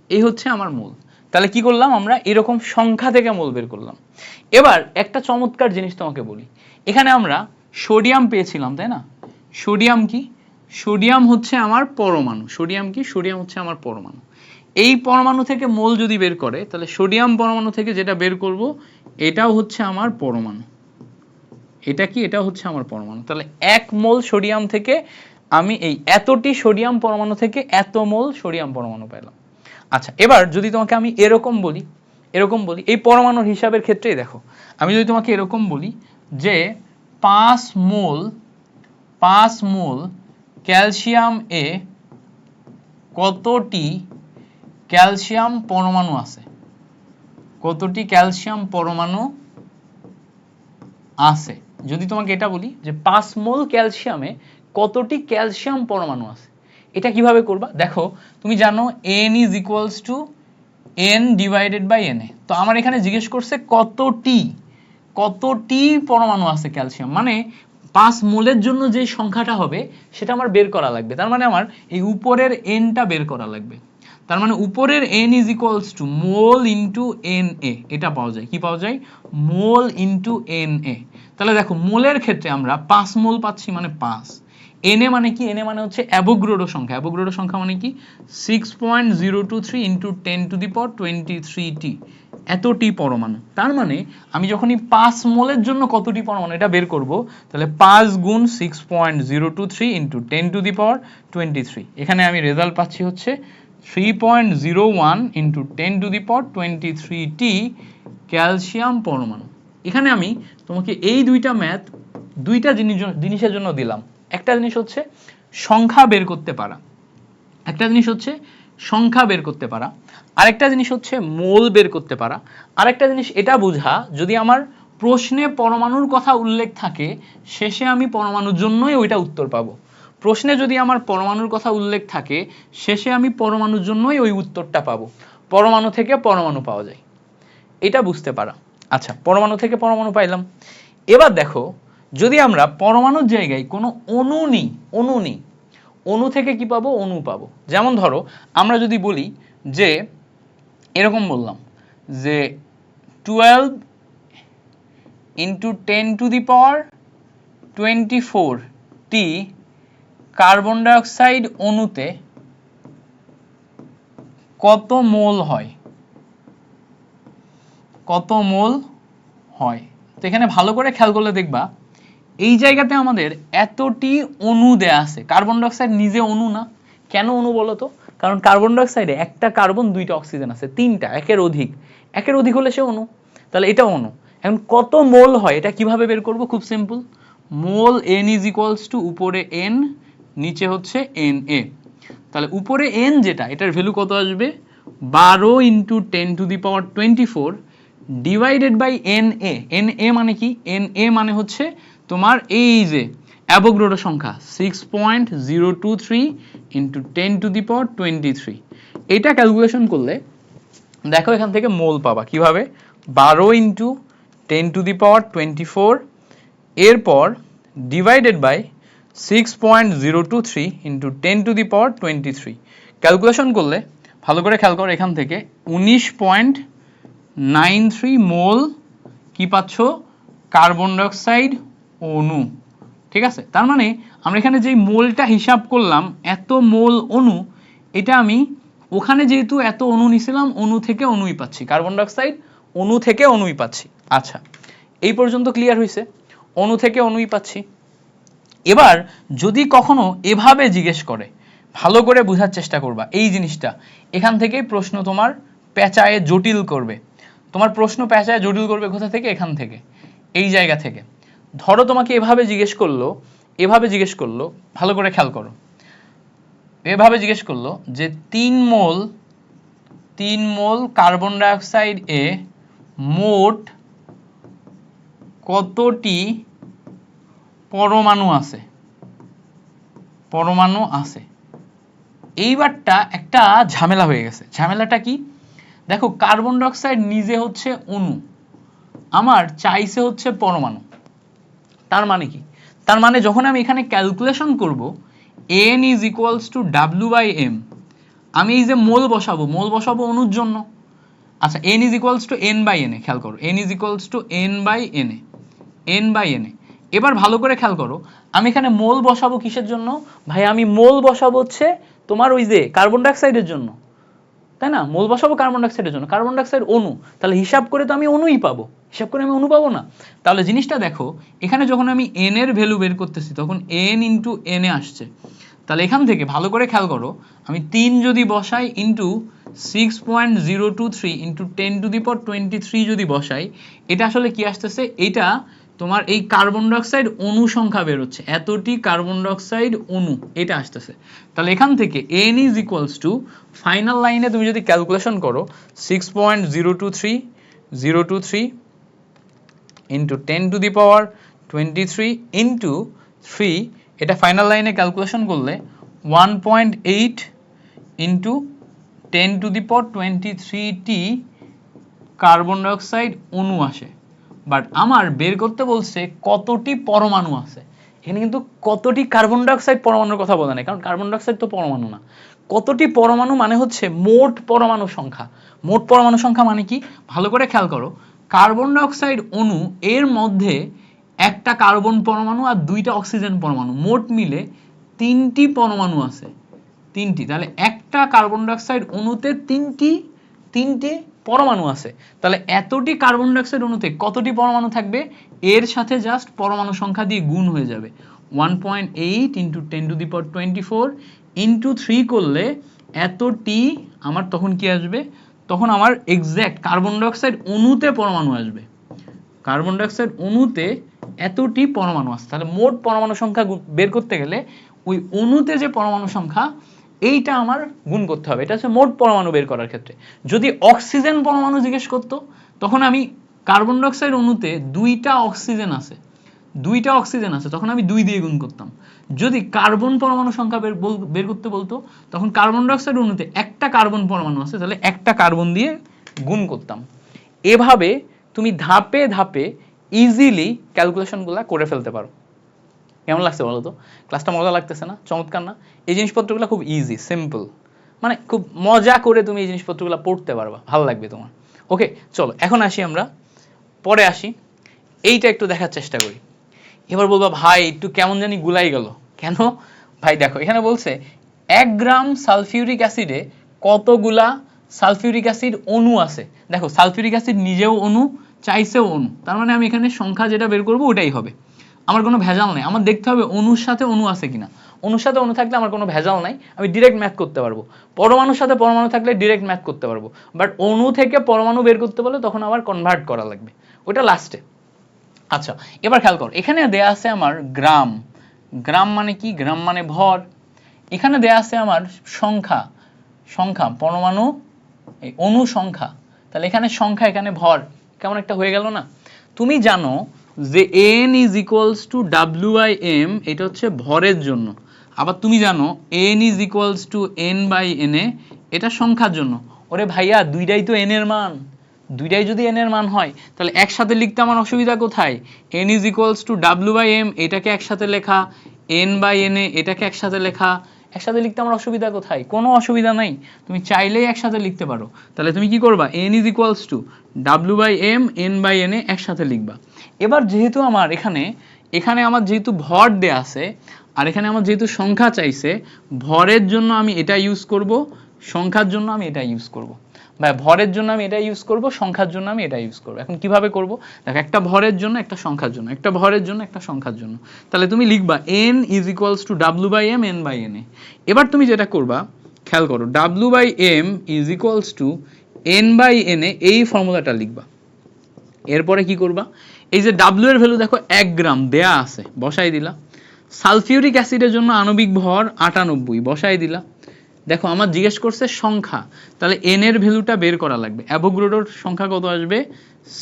এই হচ্ছে আমার মোল। তাহলে কি করলাম আমরা, এরকম সংখ্যা থেকে মোল বের করলাম। এবার একটা চমৎকার জিনিস তোমাকে বলি, এখানে আমরা সোডিয়াম পেয়েছিলাম তাই না, সোডিয়াম কি, সোডিয়াম হচ্ছে আমার পরমাণু, সোডিয়াম কি, সোডিয়াম হচ্ছে আমার পরমাণু। এই পরমাণু থেকে মোল যদি বের করে, তাহলে সোডিয়াম পরমাণু থেকে যেটা বের করব এটাও হচ্ছে আমার পরমাণু, এটা কি, এটা হচ্ছে আমার পরমাণু। তাহলে 1 মোল সোডিয়াম থেকে আমি এই এতটি সোডিয়াম পরমাণু থেকে এত মোল সোডিয়াম পরমাণু পেলাম। আচ্ছা, এবার যদি তোমাকে আমি এরকম বলি, এরকম বলি, এই পরমাণুর হিসাবের ক্ষেত্রেই দেখো, আমি যদি তোমাকে এরকম বলি যে 5 মোল ক্যালসিয়াম এ কতটি ক্যালসিয়াম পরমাণু আছে, কতটি ক্যালসিয়াম পরমাণু আছে, যদি তোমাকে এটা বলি যে 5 মোল ক্যালসিয়ামে কতটি ক্যালসিয়াম পরমাণু আছে, এটা কিভাবে করবা, দেখো তুমি জানো n is equals to n divided by na। তো আমার এখানে জিজ্ঞেস করছে কতটি, কতটি পরমাণু আছে ক্যালসিয়াম, মানে 5 মোলের জন্য যে সংখ্যাটা হবে সেটা আমার বের করা লাগবে। তার মানে আমার এই উপরের nটা বের করা লাগবে। তার মানে উপরের n is equals to mole into na, এটা পাওয়া যায়, কি পাওয়া যায়, মোল ইন্টু na। তাহলে দেখো মোলের ক্ষেত্রে আমরা 5 মোল পাচ্ছি, মানে 5, na মানে কি, na মানে হচ্ছে অ্যাভোগাড্রো সংখ্যা, অ্যাভোগাড্রো সংখ্যা মানে কি 6.023 ইন্টু 10⁻23টি, এতটি পরমাণু। তার মানে আমি যখনই 5 মোলের জন্য কতটি পরমাণু এটা বের করব, তাহলে 5 গুণ 6.023 ইন্টু 10⁻23, এখানে আমি রেজাল্ট পাচ্ছি হচ্ছে 3.01 ইন্টু 10⁻23টি ক্যালসিয়াম পরমাণু। এখানে আমি তোমাকে এই দুইটা ম্যাথ দুইটা জিনিসের জন্য দিলাম। একটা জিনিস হচ্ছে সংখ্যা বের করতে পারা, একটা জিনিস হচ্ছে সংখ্যা বের করতে পারা, আরেকটা জিনিস হচ্ছে মোল বের করতে পারা, আরেকটা জিনিস এটা বোঝা যদি আমার প্রশ্নে পরমাণুর কথা উল্লেখ থাকে, শেষে আমি পরমাণুর জন্যই ওইটা উত্তর পাবো। প্রশ্নে যদি আমার পরমাণুর কথা উল্লেখ থাকে, শেষে আমি পরমাণুর জন্যই ওই উত্তরটা পাবো। পরমাণু থেকে পরমাণু পাওয়া যায়, এটা বুঝতে পারা। আচ্ছা, পরমাণু থেকে পরমাণু পাইলাম। এবার দেখো, যদি আমরা পরমাণুর জায়গায় কোনো অণু নিই, অণু নিই, অণু থেকে কি পাবো, অণু পাবো। যেমন ধরো আমরা যদি বলি যে এরকম বললাম যে 12 ইন্টু 10⁻24টি কার্বন ডাইঅক্সাইড অণুতে কত মোল হয়, কত মোল হয়। তো এখানে ভালো করে খেয়াল করলে দেখবা এই জায়গাতে আমাদের এতটি অণু দেয়া আছে। কার্বন ডাই অক্সাইড নিজে অণু না, কেন অণু বলো তো? কারণ কার্বন ডাই অক্সাইডে একটা কার্বন দুইটা অক্সিজেন আছে, তিনটা, একের অধিক হলে সে অণু, তাহলে এটা অণু। এখন কত মোল হয় এটা কিভাবে বের করব? খুব simple, mole n is equals two উপরে n নিচে হচ্ছে Na। তাহলে উপরে n যেটা, এটার ভ্যালু কত আসবে? 12 into 10⁻24 divided by Na। Na মানে কি? Na মানে হচ্ছে তোমার এই যে অ্যাভোগাড্রো সংখ্যা 6.023 ইন্টু 10⁻23। এটা ক্যালকুলেশন করলে দেখো এখান থেকে মোল পাবা কিভাবে? 12 ইন্টু 10⁻24 এরপর ডিভাইডেড বাই 6.023 ইন্টু 10⁻23। ক্যালকুলেশন করলে ভালো করে খেয়াল করো, এখান থেকে 19.93 মোল কি পাচ্ছ? কার্বন ডাইঅক্সাইড অণু। ঠিক আছে, তার মানে আমরা এখানে যে মোলটা হিসাব করলাম, এত মোল অণু, এটা আমি ওখানে যেহেতু এত অণু নিছিলাম, অণু থেকে অণুই পাচ্ছি, কার্বন ডাইঅক্সাইড অণু থেকে অণুই পাচ্ছি। আচ্ছা, এই পর্যন্ত ক্লিয়ার হয়েছে? অণু থেকে অণুই পাচ্ছি। এবার যদি কখনো এভাবে জিজ্ঞেস করে, ভালো করে বোঝার চেষ্টা করবা এই জিনিসটা। এখান থেকেই প্রশ্ন তোমার পেঁচায়ে জটিল করবে। তোমার প্রশ্ন পেঁচায়ে জটিল করবে কোথা থেকে? এখান থেকে, এই জায়গা থেকে। ধরো তোমাকে এভাবে জিজ্ঞেস করলো, ভালো করে খেয়াল করো, এভাবে জিজ্ঞেস করলো যে 3 মোল কার্বন ডাই অক্সাইড এ মোট কতটি পরমাণু আছে? এইবারটা একটা ঝামেলা হয়ে গেছে। ঝামেলাটা কি? দেখো কার্বন ডাই অক্সাইড নিজে হচ্ছে অণু, আমার চাইছে হচ্ছে পরমাণু। তার মানে কি? তার মানে যখন আমি এখানে ক্যালকুলেশন করব n is equals to W/m, আমি এই যে মোল বসাবো অণুর জন্য। আচ্ছা, n is equals two n/na, খেয়াল করো, n is equals two n/na। এবার ভালো করে খেয়াল করো, আমি এখানে মোল বসাবো কিসের জন্য? ভাই আমি মোল বসাবো হচ্ছে তোমার ওই যে কার্বন ডাই অক্সাইডের জন্য, তাই না? মোল বসাবো কার্বন ডাই অক্সাইডের জন্য, কার্বন ডাই অক্সাইড অণু, তাহলে হিসাব করে তো আমি অণুই পাবো, হিসাব করে আমি অণু পাবো না? তাহলে জিনিসটা দেখো, এখানে যখন আমি n এর ভ্যালু বের করতেছি তখন n ইন্টু na আসছে। তাহলে এখান থেকে ভালো করে খেয়াল করো, আমি 3 যদি বসাই ইন্টু 6.023 ইন্টু 10⁻23 যদি বসাই, এটা আসলে কি আসতেছে? এটা তোমার এই কার্বন ডাই অক্সাইড অণু সংখ্যা বের হচ্ছে, এতটি কার্বন ডাই অক্সাইড অণু, এটা আসতেছে। তাহলে এখান থেকে n is equals two, final লাইনে তুমি যদি ক্যালকুলেশন করো 6.023 ইন্টু 10⁻23 ইন্টু 3, এটা ফাইনাল লাইনে ক্যালকুলেশন করলে 1.8 ইন্টু 10⁻23টি কার্বন ডাই অক্সাইড অণু আসে। বাট আমার বের করতে বলছে কতটি পরমাণু আছে। এখানে কিন্তু কতটি কার্বন ডাই অক্সাইড পরমাণুর কথা বলা নেই, কারণ কার্বন ডাই অক্সাইড তো পরমাণু না। কতটি পরমাণু মানে হচ্ছে মোট পরমাণু সংখ্যা। মোট পরমাণু সংখ্যা মানে কি? ভালো করে খেয়াল করো, কার্বন ডাই অক্সাইড অণু এর মধ্যে একটা কার্বন পরমাণু আর দুইটা অক্সিজেন পরমাণু, মোট মিলে 3টি পরমাণু আছে, 3টি। তাহলে একটা কার্বন ডাই অক্সাইড অণুতে তিনটি পরমাণু আছে। তাহলে এতটি কার্বন ডাই অক্সাইড অণুতে কতটি পরমাণু থাকবে? এর সাথে জাস্ট পরমাণু সংখ্যা দিয়ে গুণ হয়ে যাবে। 1.8 ইন্টু 10⁻24 ইন্টু 3 করলে এতটি আমার তখন কি আসবে? তখন আমার এক্সাক্ট কার্বন ডাই অক্সাইড অণুতে পরমাণু আসবে। কার্বন ডাই অক্সাইড অণুতে এতটি পরমাণু আছে। তাহলে মোট পরমাণু সংখ্যা বের করতে গেলে ওই অণুতে যে পরমাণু সংখ্যা, এইটা আমার গুণ করতে হবে। এটা হচ্ছে মোট পরমাণু বের করার ক্ষেত্রে। যদি অক্সিজেন পরমাণু জিজ্ঞেস করতো, তখন আমি কার্বন ডাই অক্সাইড অণুতে দুইটা অক্সিজেন আছে, তখন আমি 2 দিয়ে গুণ করতাম। যদি কার্বন পরমাণু সংখ্যা বের করতে বলতো, তখন কার্বন ডাই অক্সাইড অণুতে একটা কার্বন পরমাণু আছে, তাহলে একটা কার্বন দিয়ে গুণ করতাম। এভাবে তুমি ধাপে ধাপে ইজিলি ক্যালকুলেশনগুলো করে ফেলতে পারো। কেমন লাগছে বলো তো? ক্লাসটা মজা লাগতেছে না? চমৎকার না? এই জিনিসপত্রগুলো খুব ইজি, সিম্পল, মানে খুব মজা করে তুমি এই জিনিসপত্রগুলো পড়তে পারবা, ভালো লাগবে তোমার। ওকে, চলো এখন পরে আসি, এইটা একটু দেখার চেষ্টা করি। এবার বলবা ভাই একটু কেমন জানি গুলাই গেল কেন? ভাই দেখো এখানে বলছে 1 গ্রাম সালফিউরিক অ্যাসিডে কতগুলা সালফিউরিক অ্যাসিড অণু আছে, দেখো সালফিউরিক অ্যাসিড নিজেও অণু, চাইছেও অণু, তার মানে আমি এখানে সংখ্যা যেটা বের করব ওটাই হবে, আমার কোনো ভেজাল নেই। আমার দেখতে হবে অণুর সাথে অণু আছে কিনা, অণুর সাথে অণু থাকলে আমার কোনো ভেজাল নাই, আমি ডিরেক্ট ম্যাথ করতে পারবো। পরমাণুর সাথে পরমাণু থাকলে ডিরেক্ট ম্যাথ করতে পারবো, বাট অণু থেকে পরমাণু বের করতে পারলে তখন আবার কনভার্ট করা লাগবে, ওটা লাস্টে। আচ্ছা, এবার খেয়াল করো, এখানে দেয়া আছে আমার গ্রাম, গ্রাম মানে কি, গ্রাম মানে ভর। এখানে দেয়া আছে আমার সংখ্যা, সংখ্যা পরমাণু এই অণু সংখ্যা, তাহলে এখানে সংখ্যা এখানে ভর, কেমন একটা হয়ে গেল না? তুমি জানো যে n is equals to WM, এটা হচ্ছে ভরের জন্য, আবার তুমি জানো n is equals to n by na, এটা সংখ্যার জন্য। ওরে ভাইয়া দুইটাই তো n এর মান, দুইটাই যদি n এর মান হয় তাহলে একসাথে লিখতে আমার অসুবিধা কোথায়? n is equals to WM, এটাকে একসাথে লেখা, n বাই na এটাকে একসাথে লেখা, একসাথে লিখতে আমার অসুবিধা কোথায়? কোনো অসুবিধা নাই, তুমি চাইলেই একসাথে লিখতে পারো। তাহলে তুমি কি করবা, n is equals to W/m n by na একসাথে লিখবা। এবার যেহেতু আমার এখানে আমার যেহেতু ভর দেয়া আছে, আর এখানে আমার যেহেতু সংখ্যা চাইছে, ভরের জন্য আমি এটা ইউজ করব, সংখ্যার জন্য আমি এটা ইউজ করব, বা ভরের জন্য আমি এটা ইউজ করব, সংখ্যার জন্য আমি এটা ইউজ করব। এখন কিভাবে করব, দেখো একটা ভরের জন্য একটা সংখ্যার জন্য, একটা ভরের জন্য একটা সংখ্যার জন্য, তাহলে তুমি লিখবা n is equals to W/m n by na। এবার তুমি যেটা করবা খেয়াল করো, W/m is equals to n by na, এই ফর্মুলাটা লিখবা। এরপরে কি করবা, এই যে W এর ভ্যালু দেখো 1 গ্রাম দেয়া আছে, বসাই দিলা। সালফিউরিক অ্যাসিডের জন্য আণবিক ভর 98, বসাই দিলা। দেখো আমার জিজ্ঞেস করছে সংখ্যা, তাহলে n এর ভ্যালুটা বের করা লাগবে। অ্যাভোগাড্রোর সংখ্যা কত আসবে,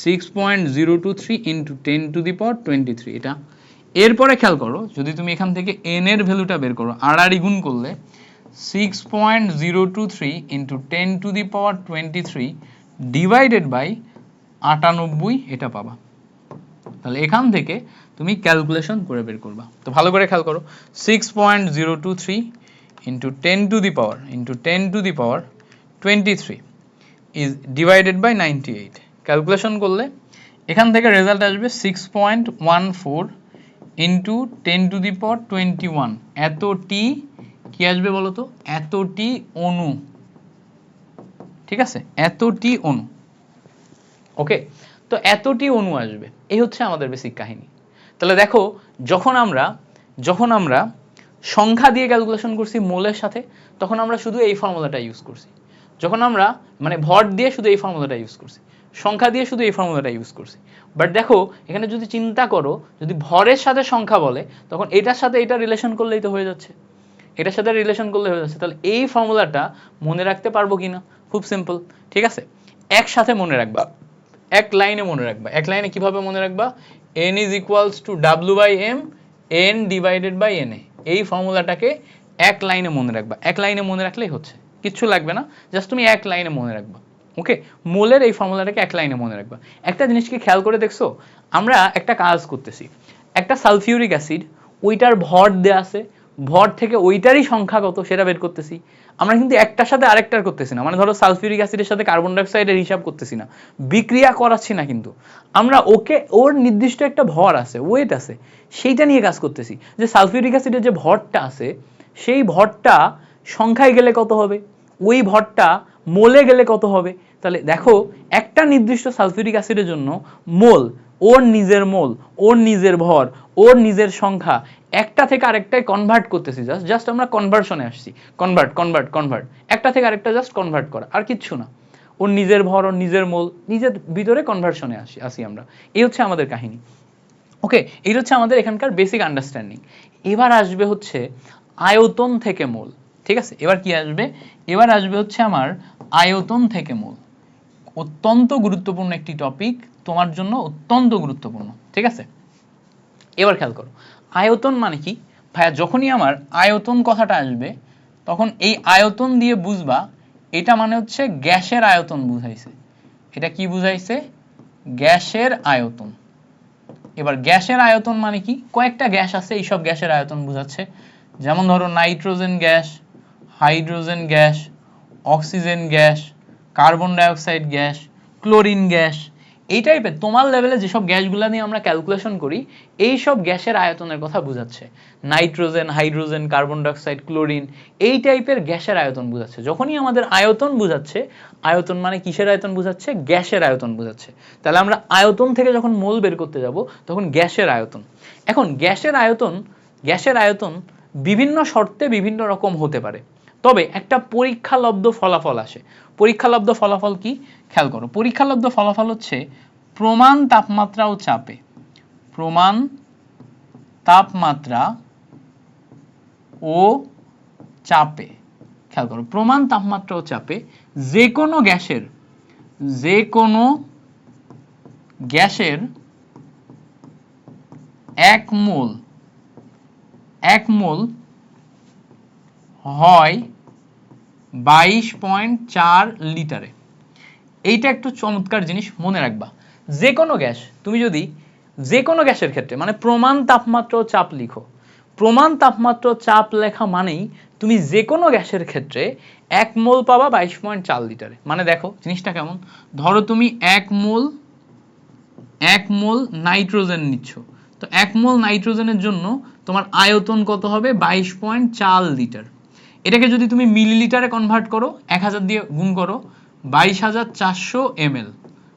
6.023 ইন্টু 10⁻23, এটা। এরপরে খেয়াল করো, যদি তুমি এখান থেকে n এর ভ্যালুটা বের করো, আড়াআড়ি গুণ করলে 6.023 ইন্টু 10⁻23 ডিভাইডেড বাই 98, এটা পাবা। তাহলে এখান থেকে তুমি ক্যালকুলেশন করে বের করবা। তো ভালো করে খেয়াল করো, 6.023 into 10⁻23 is divided by 98, calculation করলে এখান থেকে রেজাল্ট আসবে 6.14 ইন্টু 10⁻21, এতটি কি আসবে বলো তো, এতটি অণু, ঠিক আছে, এতটি অণু। ওকে, তো এতটি অণু আসবে, এই হচ্ছে আমাদের বেসিক কাহিনী। তাহলে দেখো, যখন আমরা সংখ্যা দিয়ে ক্যালকুলেশন করছি মোলের সাথে, তখন আমরা শুধু এই ফর্মুলাটা ইউজ করছি। যখন আমরা মানে ভর দিয়ে শুধু এই ফর্মুলাটা ইউজ করছি, সংখ্যা দিয়ে শুধু এই ফর্মুলাটা ইউজ করছি। বাট দেখো এখানে যদি চিন্তা করো, যদি ভরের সাথে সংখ্যা বলে, তখন এটার সাথে এটা রিলেশন করলেই তো হয়ে যাচ্ছে, এটার সাথে রিলেশন করলে হয়ে যাচ্ছে। তাহলে এই ফর্মুলাটা মনে রাখতে পারবো কিনা, খুব সিম্পল, ঠিক আছে। একসাথে মনে রাখবা, এক লাইনে মনে রাখবা। এক লাইনে কিভাবে মনে রাখবা, n is equals to W/m n divided by na, এই ফর্মুলাটাকে এক লাইনে মনে রাখবা। এক লাইনে মনে রাখলেই হচ্ছে, কিচ্ছু লাগবে না, জাস্ট তুমি এক লাইনে মনে রাখবা। ওকে, মোলের এই ফর্মুলাটাকে এক লাইনে মনে রাখবা। একটা জিনিস কি খেয়াল করে দেখছো, আমরা একটা কাজ করতেছি, একটা সালফিউরিক অ্যাসিড, ওইটার ভর দেয়া আছে, ভর থেকে ওইটারই সংখ্যা কত সেটা বের করতেছি। আমরা কিন্তু একটার সাথে আরেকটার করতেছি না, মানে ধরো সালফিউরিক অ্যাসিডের সাথে কার্বন ডাইঅক্সাইডের হিসাব করতেছি না, বিক্রিয়া করাচ্ছি না, কিন্তু আমরা ওর নির্দিষ্ট একটা ভর আছে, ওয়েট আছে, সেইটা নিয়ে কাজ করতেছি, যে সালফিউরিক অ্যাসিডের যে ভরটা আছে, সেই ভরটা সংখ্যায় গেলে কত হবে, ওই ভরটা মোলে গেলে কত হবে। তাহলে দেখো একটা নির্দিষ্ট সালফিউরিক অ্যাসিডের জন্য মোল, ওর নিজের মোল, ওর নিজের ভর, ওর নিজের সংখ্যা, একটা থেকে আরেকটায় কনভার্ট করতেছি, জাস্ট আমরা কনভার্সনে আসছি, কনভার্ট, একটা থেকে আরেকটা জাস্ট কনভার্ট করা, আর কিচ্ছু না। ওর নিজের ভর, ওর নিজের মোল, নিজের ভিতরে কনভার্সনে আসি আমরা, এই হচ্ছে আমাদের কাহিনী। ওকে, এই হচ্ছে আমাদের এখানকার বেসিক আন্ডারস্ট্যান্ডিং। এবার আসবে হচ্ছে আয়তন থেকে মোল, ঠিক আছে। এবার কি আসবে, এবার আসবে হচ্ছে আমার আয়তন থেকে মোল, অত্যন্ত গুরুত্বপূর্ণ একটি টপিক, তোমার জন্য অত্যন্ত গুরুত্বপূর্ণ, ঠিক আছে। এবার খেয়াল করো, আয়তন মানে কি ভাইয়া, যখনই আমার আয়তন কথাটা আসবে, তখন এই আয়তন দিয়ে বুঝবা এটা মানে হচ্ছে গ্যাসের আয়তন বুঝাইছে। এটা কি বুঝাইছে, গ্যাসের আয়তন। এবার গ্যাসের আয়তন মানে কি, কয়েকটা গ্যাস আছে, এইসব গ্যাসের আয়তন বুঝাচ্ছে। যেমন ধরো nitrogen gas, hydrogen gas, oxygen gas, carbon dioxide gas, chlorine gas, এই টাইপের তোমার লেভেলে যেসব গ্যাসগুলো নিয়ে আমরা ক্যালকুলেশন করি এই সব গ্যাসের আয়তনের কথা বোঝাচ্ছে। Nitrogen, hydrogen, carbon dioxide, chlorine, এই টাইপের গ্যাসের আয়তন বোঝাচ্ছে। যখনই আমাদের আয়তন বোঝাচ্ছে, আয়তন মানে কিসের আয়তন বোঝাচ্ছে? গ্যাসের আয়তন বোঝাচ্ছে। তাহলে আমরা আয়তন থেকে যখন মোল বের করতে যাব তখন গ্যাসের আয়তন। এখন গ্যাসের আয়তন বিভিন্ন শর্তে বিভিন্ন রকম হতে পারে, তবে একটা পরীক্ষালব্ধ ফলাফল আসে। পরীক্ষালব্ধ ফলাফল কি? খেয়াল করো, পরীক্ষালব্ধ ফলাফল হচ্ছে প্রমাণ তাপমাত্রা ও চাপে, প্রমাণ তাপমাত্রা ও চাপে, খেয়াল করো, প্রমাণ তাপমাত্রা ও চাপে যে কোনো গ্যাসের এক মোল হয় 22.4 লিটারে। এইটা একটু চমৎকার জিনিস মনে রাখবা। যে কোনো গ্যাস, তুমি যদি যে কোনো গ্যাসের ক্ষেত্রে মানে প্রমাণ তাপমাত্রা ও চাপ লিখো, প্রমাণ তাপমাত্রা ও চাপ লেখা মানেই তুমি যে কোনো গ্যাসের ক্ষেত্রে 1 মোল পাবা 22.4 লিটারে। মানে দেখো জিনিসটা কেমন, ধরো তুমি 1 মোল নাইট্রোজেন নিচ্ছ, তো 1 মোল নাইট্রোজেনের জন্য তোমার আয়তন কত হবে? 22.4 লিটার। এটাকে যদি তুমি মিলিলিটারে কনভার্ট করো, 1000 দিয়ে গুণ করো, 22,400 ml।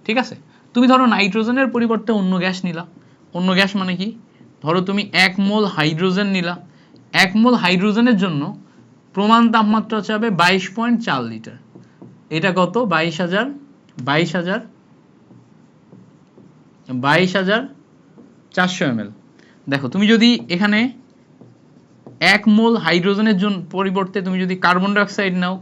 ঠিক আছে, তুমি ধরো নাইট্রোজেনের পরিবর্তে অন্য গ্যাস নিলা। অন্য গ্যাস মানে কি? ধরো তুমি 1 মোল হাইড্রোজেন নিলা। 1 মোল হাইড্রোজেনের জন্য প্রমাণ তাপমাত্রা হচ্ছে 22.4 লিটার। এটা কত? 22,400 ml। দেখো তুমি যদি এখানে 1 মোল হাইড্রোজেনের জন্য পরিবর্তে তুমি যদি কার্বন ডাইঅক্সাইড নাও,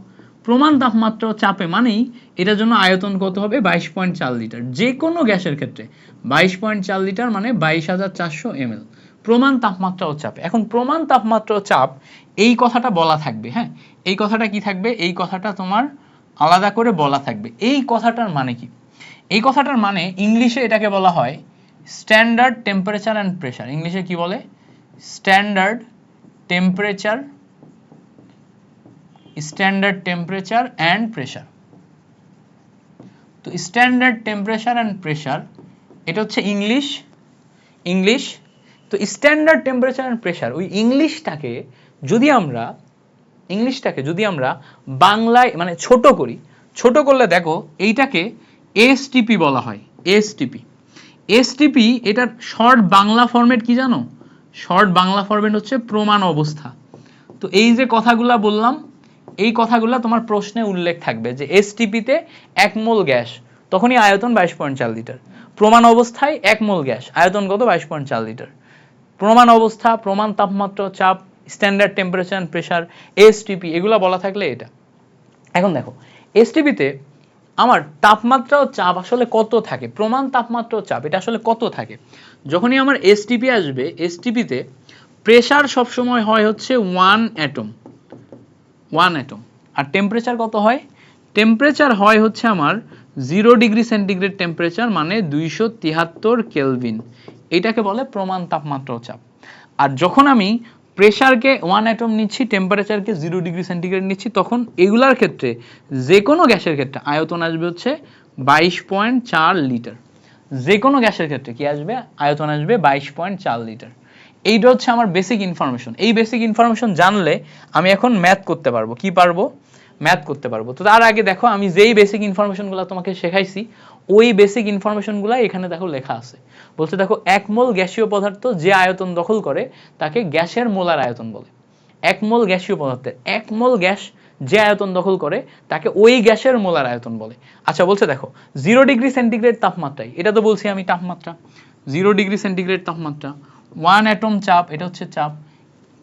প্রমাণ তাপমাত্রা ও চাপে মানেই এটার জন্য আয়তন কত হবে? 22.4 লিটার। যে কোনো গ্যাসের ক্ষেত্রে 22.4 লিটার মানে 22,400 ml প্রমাণ তাপমাত্রা ও চাপে। এখন প্রমাণ তাপমাত্রা ও চাপ এই কথাটা বলা থাকবে, হ্যাঁ, এই কথাটা কি থাকবে? এই কথাটা তোমার আলাদা করে বলা থাকবে। এই কথাটার মানে কি? এই কথাটার মানে ইংলিশে এটাকে বলা হয় স্ট্যান্ডার্ড টেম্পারেচার অ্যান্ড প্রেসার। ইংলিশে কি বলে? Standard temperature and pressure. তো স্ট্যান্ডার্ড টেম্পারেচার অ্যান্ড প্রেসার এটা হচ্ছে ইংলিশ। তো স্ট্যান্ডার্ড টেম্পারেচার অ্যান্ড প্রেসার, ওই ইংলিশটাকে যদি আমরা বাংলায় মানে ছোট করলে দেখো এইটাকে এসটিপি বলা হয়। এসটিপি এটার শর্ট বাংলা ফরম্যাট কি জানো? শর্ট বাংলা ফরম্যাট হচ্ছে প্রমাণ অবস্থা। তো এই যে কথাগুলা বললাম, এই কথাগুলা তোমার প্রশ্নে উল্লেখ থাকবে যে এসটিপিতে 1 মোল গ্যাস, তখনই আয়তন 22.4 লিটার। প্রমাণ অবস্থায় 1 মোল গ্যাস, আয়তন কত? 22.4 লিটার। প্রমাণ অবস্থা, প্রমাণ তাপমাত্রা, চাপ, standard temperature and pressure, STP, এগুলো বলা থাকলে এটা। এখন দেখো এসটিপিতে আমার তাপমাত্রা ও চাপ আসলে কত থাকে? প্রমাণ তাপমাত্রা ও চাপ এটা আসলে কত থাকে? যখনই আমার এসটিপি আসবে, এসটিপিতে প্রেসার সবসময় হয় হচ্ছে 1 অ্যাটম, আর টেম্পারেচার কত হয়? টেম্পারেচার হয় হচ্ছে আমার 0 ডিগ্রি সেন্টিগ্রেড টেম্পারেচার মানে 273 কেলভিন। এটাকে বলে প্রমাণ তাপমাত্রা ও চাপ। আর যখন আমি প্রেসারকে 1 অ্যাটম নিচ্ছি, টেম্পারেচারকে 0 ডিগ্রি সেন্টিগ্রেড নিচ্ছি, তখন এগুলার ক্ষেত্রে যে কোনো গ্যাসের ক্ষেত্রে আয়তন আসবে হচ্ছে 22.4 লিটার। যে কোনো গ্যাসের ক্ষেত্রে কি আসবে? আয়তন আসবে 22.4 লিটার। এইটা হচ্ছে আমার বেসিক ইনফরমেশন। এই বেসিক ইনফরমেশন জানলে আমি এখন ম্যাথ করতে পারবো। কি পারবো? ম্যাথ করতে পারবো। তো তার আগে দেখো আমি যেই বেসিক ইনফরমেশনগুলো তোমাকে শেখাইছি ওই বেসিক ইনফরমেশনগুলো এখানে দেখো লেখা আছে। বলছে দেখো 1 মোল গ্যাসীয় পদার্থ যে আয়তন দখল করে তাকে গ্যাসের মোলার আয়তন বলে। 1 মোল গ্যাসীয় পদার্থের 1 মোল গ্যাস যে আয়তন দখল করে তাকে ওই গ্যাসের মোলার আয়তন বলে। আচ্ছা বলছে দেখো 0 ডিগ্রি সেন্টিগ্রেড তাপমাত্রায়, এটা তো বলছি আমি তাপমাত্রা, 0 ডিগ্রি সেন্টিগ্রেড তাপমাত্রা, 1 অ্যাটম চাপ, এটা হচ্ছে চাপ।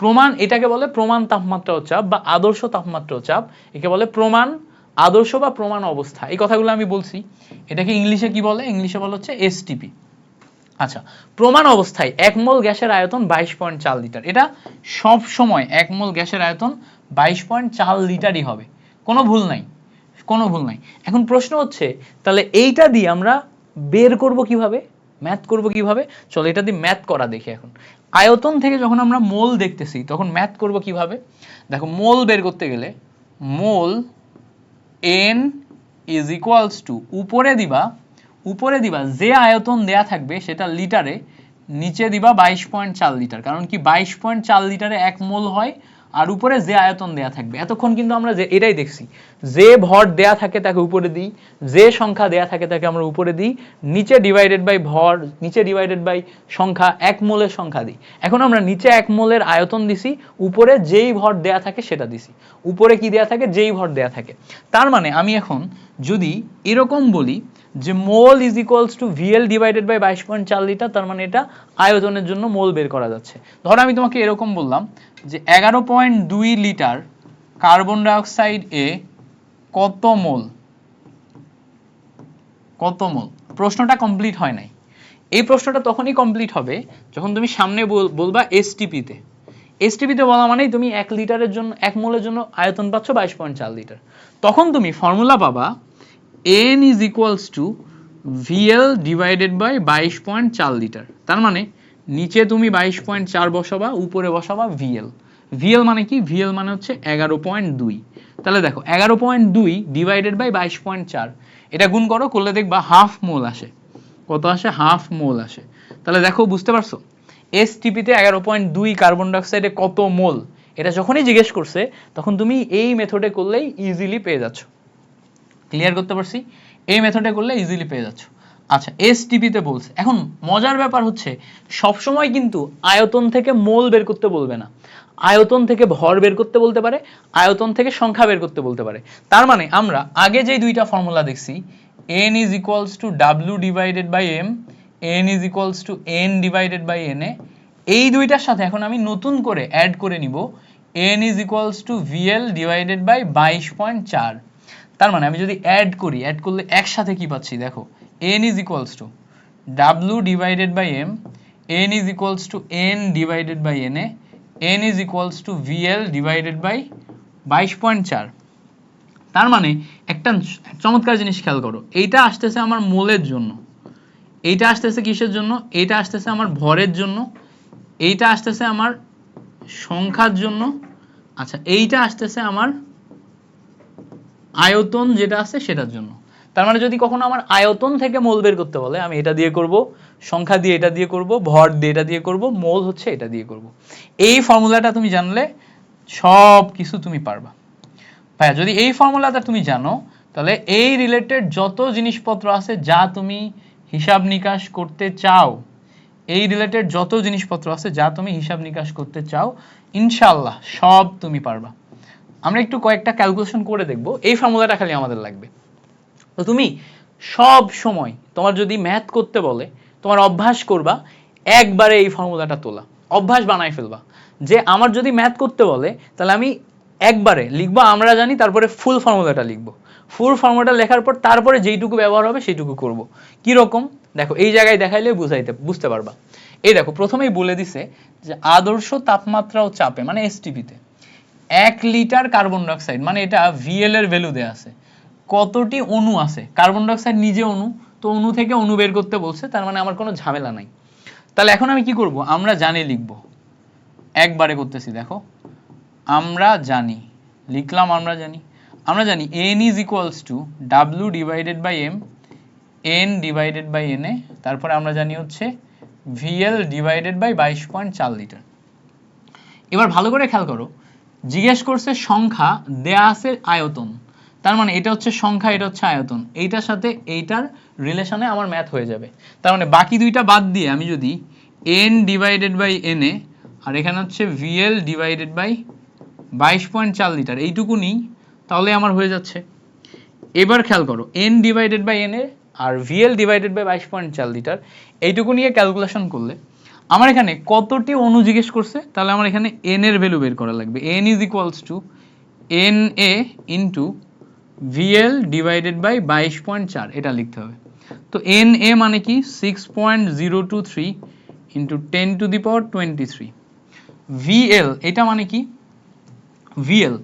প্রমাণ, এটাকে বলে প্রমাণ তাপমাত্রা ও চাপ বা আদর্শ তাপমাত্রা ও চাপ, একে বলে প্রমাণ আদর্শ বা প্রমাণ অবস্থা। এই কথাগুলো আমি বলছি। এটাকে ইংলিশে কি বলে? ইংলিশে বলা হচ্ছে এসটিপি। আচ্ছা, প্রমাণ অবস্থায় 1 মোল গ্যাসের আয়তন 22.4 লিটার। এটা সব সময় 1 মোল গ্যাসের আয়তন 22.4 লিটারই হবে, কোনো ভুল নাই। এখন প্রশ্ন হচ্ছে তাহলে এইটা দিয়ে আমরা বের করব কিভাবে, ম্যাথ করব কিভাবে? চলো এটা দিয়ে ম্যাথ করা দেখি। এখন আয়তন থেকে যখন আমরা মোল দেখতেছি তখন ম্যাথ করব কিভাবে? দেখো মোল বের করতে গেলে মোল n ইজ ইকুয়ালস টু উপরে দিবা উপরে দিবা যে আয়তন দেয়া থাকবে সেটা লিটারে, নিচে দিবা 22.4 লিটার, কারণ কি 22.4 লিটারে 1 মোল হয়, আর উপরে যে আয়তন দেয়া থাকবে। এতক্ষণ কিন্তু আমরা যে এটাই দেখছি, যে ভর দেয়া থাকে তাকে উপরে দিই, যে সংখ্যা দেয়া থাকে তাকে আমরা উপরে দিই, নিচে ডিভাইডেড বাই ভর, নিচে ডিভাইডেড বাই সংখ্যা, 1 মোলের সংখ্যা দিই। এখন আমরা নিচে 1 মোলের আয়তন দিছি, উপরে যেই ভর দেয়া থাকে সেটা দিছি। উপরে কি দেয়া থাকে? যেই ভর দেয়া থাকে। তার মানে আমি এখন যদি এরকম বলি যে mole is equals to VL divided by 22.4 litre, তার মানে এটা আয়তনের জন্য মোল বের করা যাচ্ছে। ধরো আমি তোমাকে এরকম বললাম যে 11.2 লিটার কার্বন ডাইঅক্সাইড এ কত মোল, কত মোল? প্রশ্নটা কমপ্লিট হয় নাই। এই প্রশ্নটা তখনই কমপ্লিট হবে যখন তুমি সামনে বলবা এসটিপিতে। এসটিপিতে বলা মানেই তুমি 1 লিটারের জন্য, 1 মোলের জন্য আয়তন পাচ্ছ 22.4 লিটার। তখন তুমি ফর্মুলা পাবা n is equals to VL divided by 22.4 litre. তার মানে নিচে তুমি 22.4 বসাবা, উপরে বসাবা VL। VL মানে কি? VL মানে হচ্ছে 11.2। তাহলে দেখো 11.2 ডিভাইডেড বাই 22.4, এটা গুণ করো, করলে দেখবা হাফ মোল আসে। কত আসে? হাফ মোল আসে। তাহলে দেখো, বুঝতে পারছো? এসটিপিতে 11.2 কার্বন ডাইঅক্সাইডে কত মোল, এটা যখনই জিজ্ঞেস করছে তখন তুমি এই মেথডে করলেই ইজিলি পেয়ে যাচ্ছ। ক্লিয়ার করতে পারছি? এই মেথডে করলে ইজিলি পেয়ে যাচ্ছ। আচ্ছা, এসটিপিতে বলছে। এখন মজার ব্যাপার হচ্ছে সবসময় কিন্তু আয়তন থেকে মোল বের করতে বলবে না, আয়তন থেকে ভর বের করতে বলতে পারে, আয়তন থেকে সংখ্যা বের করতে বলতে পারে। তার মানে আমরা আগে যে দুইটা ফর্মুলা দেখছি, n is equals to w divided by m, n is equals to n divided by na, এই দুইটার সাথে এখন আমি নতুন করে অ্যাড করে নিব n is equals to vl divided by 22.4। তার মানে আমি যদি অ্যাড করি, অ্যাড করলে একসাথে কি পাচ্ছি দেখো, n is equals to w divided by m, n is equals to n divided by na, n is equals to vl divided by 22.4। তার মানে একটা চমৎকার জিনিস খেয়াল করো, এইটা আসতেছে আমার মোলের জন্য, এইটা আসতেছে কিসের জন্য? এইটা আসতেছে আমার ভরের জন্য, এইটা আসতেছে আমার সংখ্যার জন্য, আচ্ছা এইটা আসতেছে আমার আয়তন যেটা আছে সেটার জন্য। তার মানে যদি কখনো আমার আয়তন থেকে মোল বের করতে বলে, আমি এটা দিয়ে করব, সংখ্যা দিয়ে এটা দিয়ে করব, ভর দিয়ে এটা দিয়ে করব, মোল হচ্ছে এটা দিয়ে করব। এই ফর্মুলাটা তুমি জানলে সব কিছু তুমি পারবা। ভাইয়া যদি এই ফর্মুলাটা তুমি জানো, তাহলে এই রিলেটেড যত জিনিসপত্র আছে যা তুমি হিসাব নিকাশ করতে চাও, এই রিলেটেড যত জিনিসপত্র আছে যা তুমি হিসাব নিকাশ করতে চাও, ইনশাআল্লাহ সব তুমি পারবা। আমরা একটু কয়েকটা ক্যালকুলেশন করে দেখব, এই ফর্মুলাটা খালি আমাদের লাগবে। তো তুমি সব সময় তোমার যদি ম্যাথ করতে বলে, তোমার অভ্যাস করবা একবারে এই ফর্মুলাটা তোলা, অভ্যাস বানাই ফেলবা যে আমার যদি ম্যাথ করতে বলে তাহলে আমি একবারে লিখবো আমরা জানি, তারপরে ফুল ফর্মুলাটা লিখবো, ফুল ফর্মুলাটা লেখার পর তারপরে যেইটুকু ব্যবহার হবে সেইটুকু করব। কি রকম দেখো, এই জায়গায় দেখাইলে বুঝতে পারবা। এই দেখো, প্রথমেই বলে দিছে যে আদর্শ তাপমাত্রা ও চাপে, মানে এসটিপিতে 1 লিটার কার্বন ডাইঅক্সাইড, মানে এটা ভিএল এর ভ্যালু দেয়া আছে, কতটি অণু আছে। কার্বন ডাইঅক্সাইড নিজে অণু, তো অণু থেকে অণু বের করতে বলছে, তার মানে আমার কোনো ঝামেলা নাই। তাহলে এখন আমি কি করব, আমরা জানি লিখব, একবারে করতেছি। দেখো আমরা জানি, লিখলাম আমরা জানি, আমরা জানি n is equals to w divided by m, n divided by na, তারপরে আমরা জানি হচ্ছে vl divided by 22.4 লিটার। এবার ভালো করে খেয়াল করো, জিজ্ঞেস করছে সংখ্যা, দেয়া আছে আয়তন, তার মানে এটা হচ্ছে সংখ্যা, এটা হচ্ছে আয়তন, এইটার সাথে এইটার রিলেশনে আমার ম্যাথ হয়ে যাবে। তার মানে বাকি দুইটা বাদ দিয়ে আমি যদি n ডিভাইডেড বাই na আর এখানে হচ্ছে vl ডিভাইডেড বাই 22.4 লিটার এইটুকু নিই, তাহলে আমার হয়ে যাচ্ছে। এবার খেয়াল করো, n ডিভাইডেড বাই na আর vl ডিভাইডেড বাই 22.4 লিটার এইটুকু নিয়ে ক্যালকুলেশন করলে আমার এখানে কতটি অণু জিজ্ঞেস করছে, তাহলে আমার এখানে n এর ভ্যালু বের করা লাগবে। n is equals to na into vl divided by 22.4, এটা লিখতে হবে। তো na মানে কি 6.023 into 10 to the power 23। vl এটা মানে কি, vl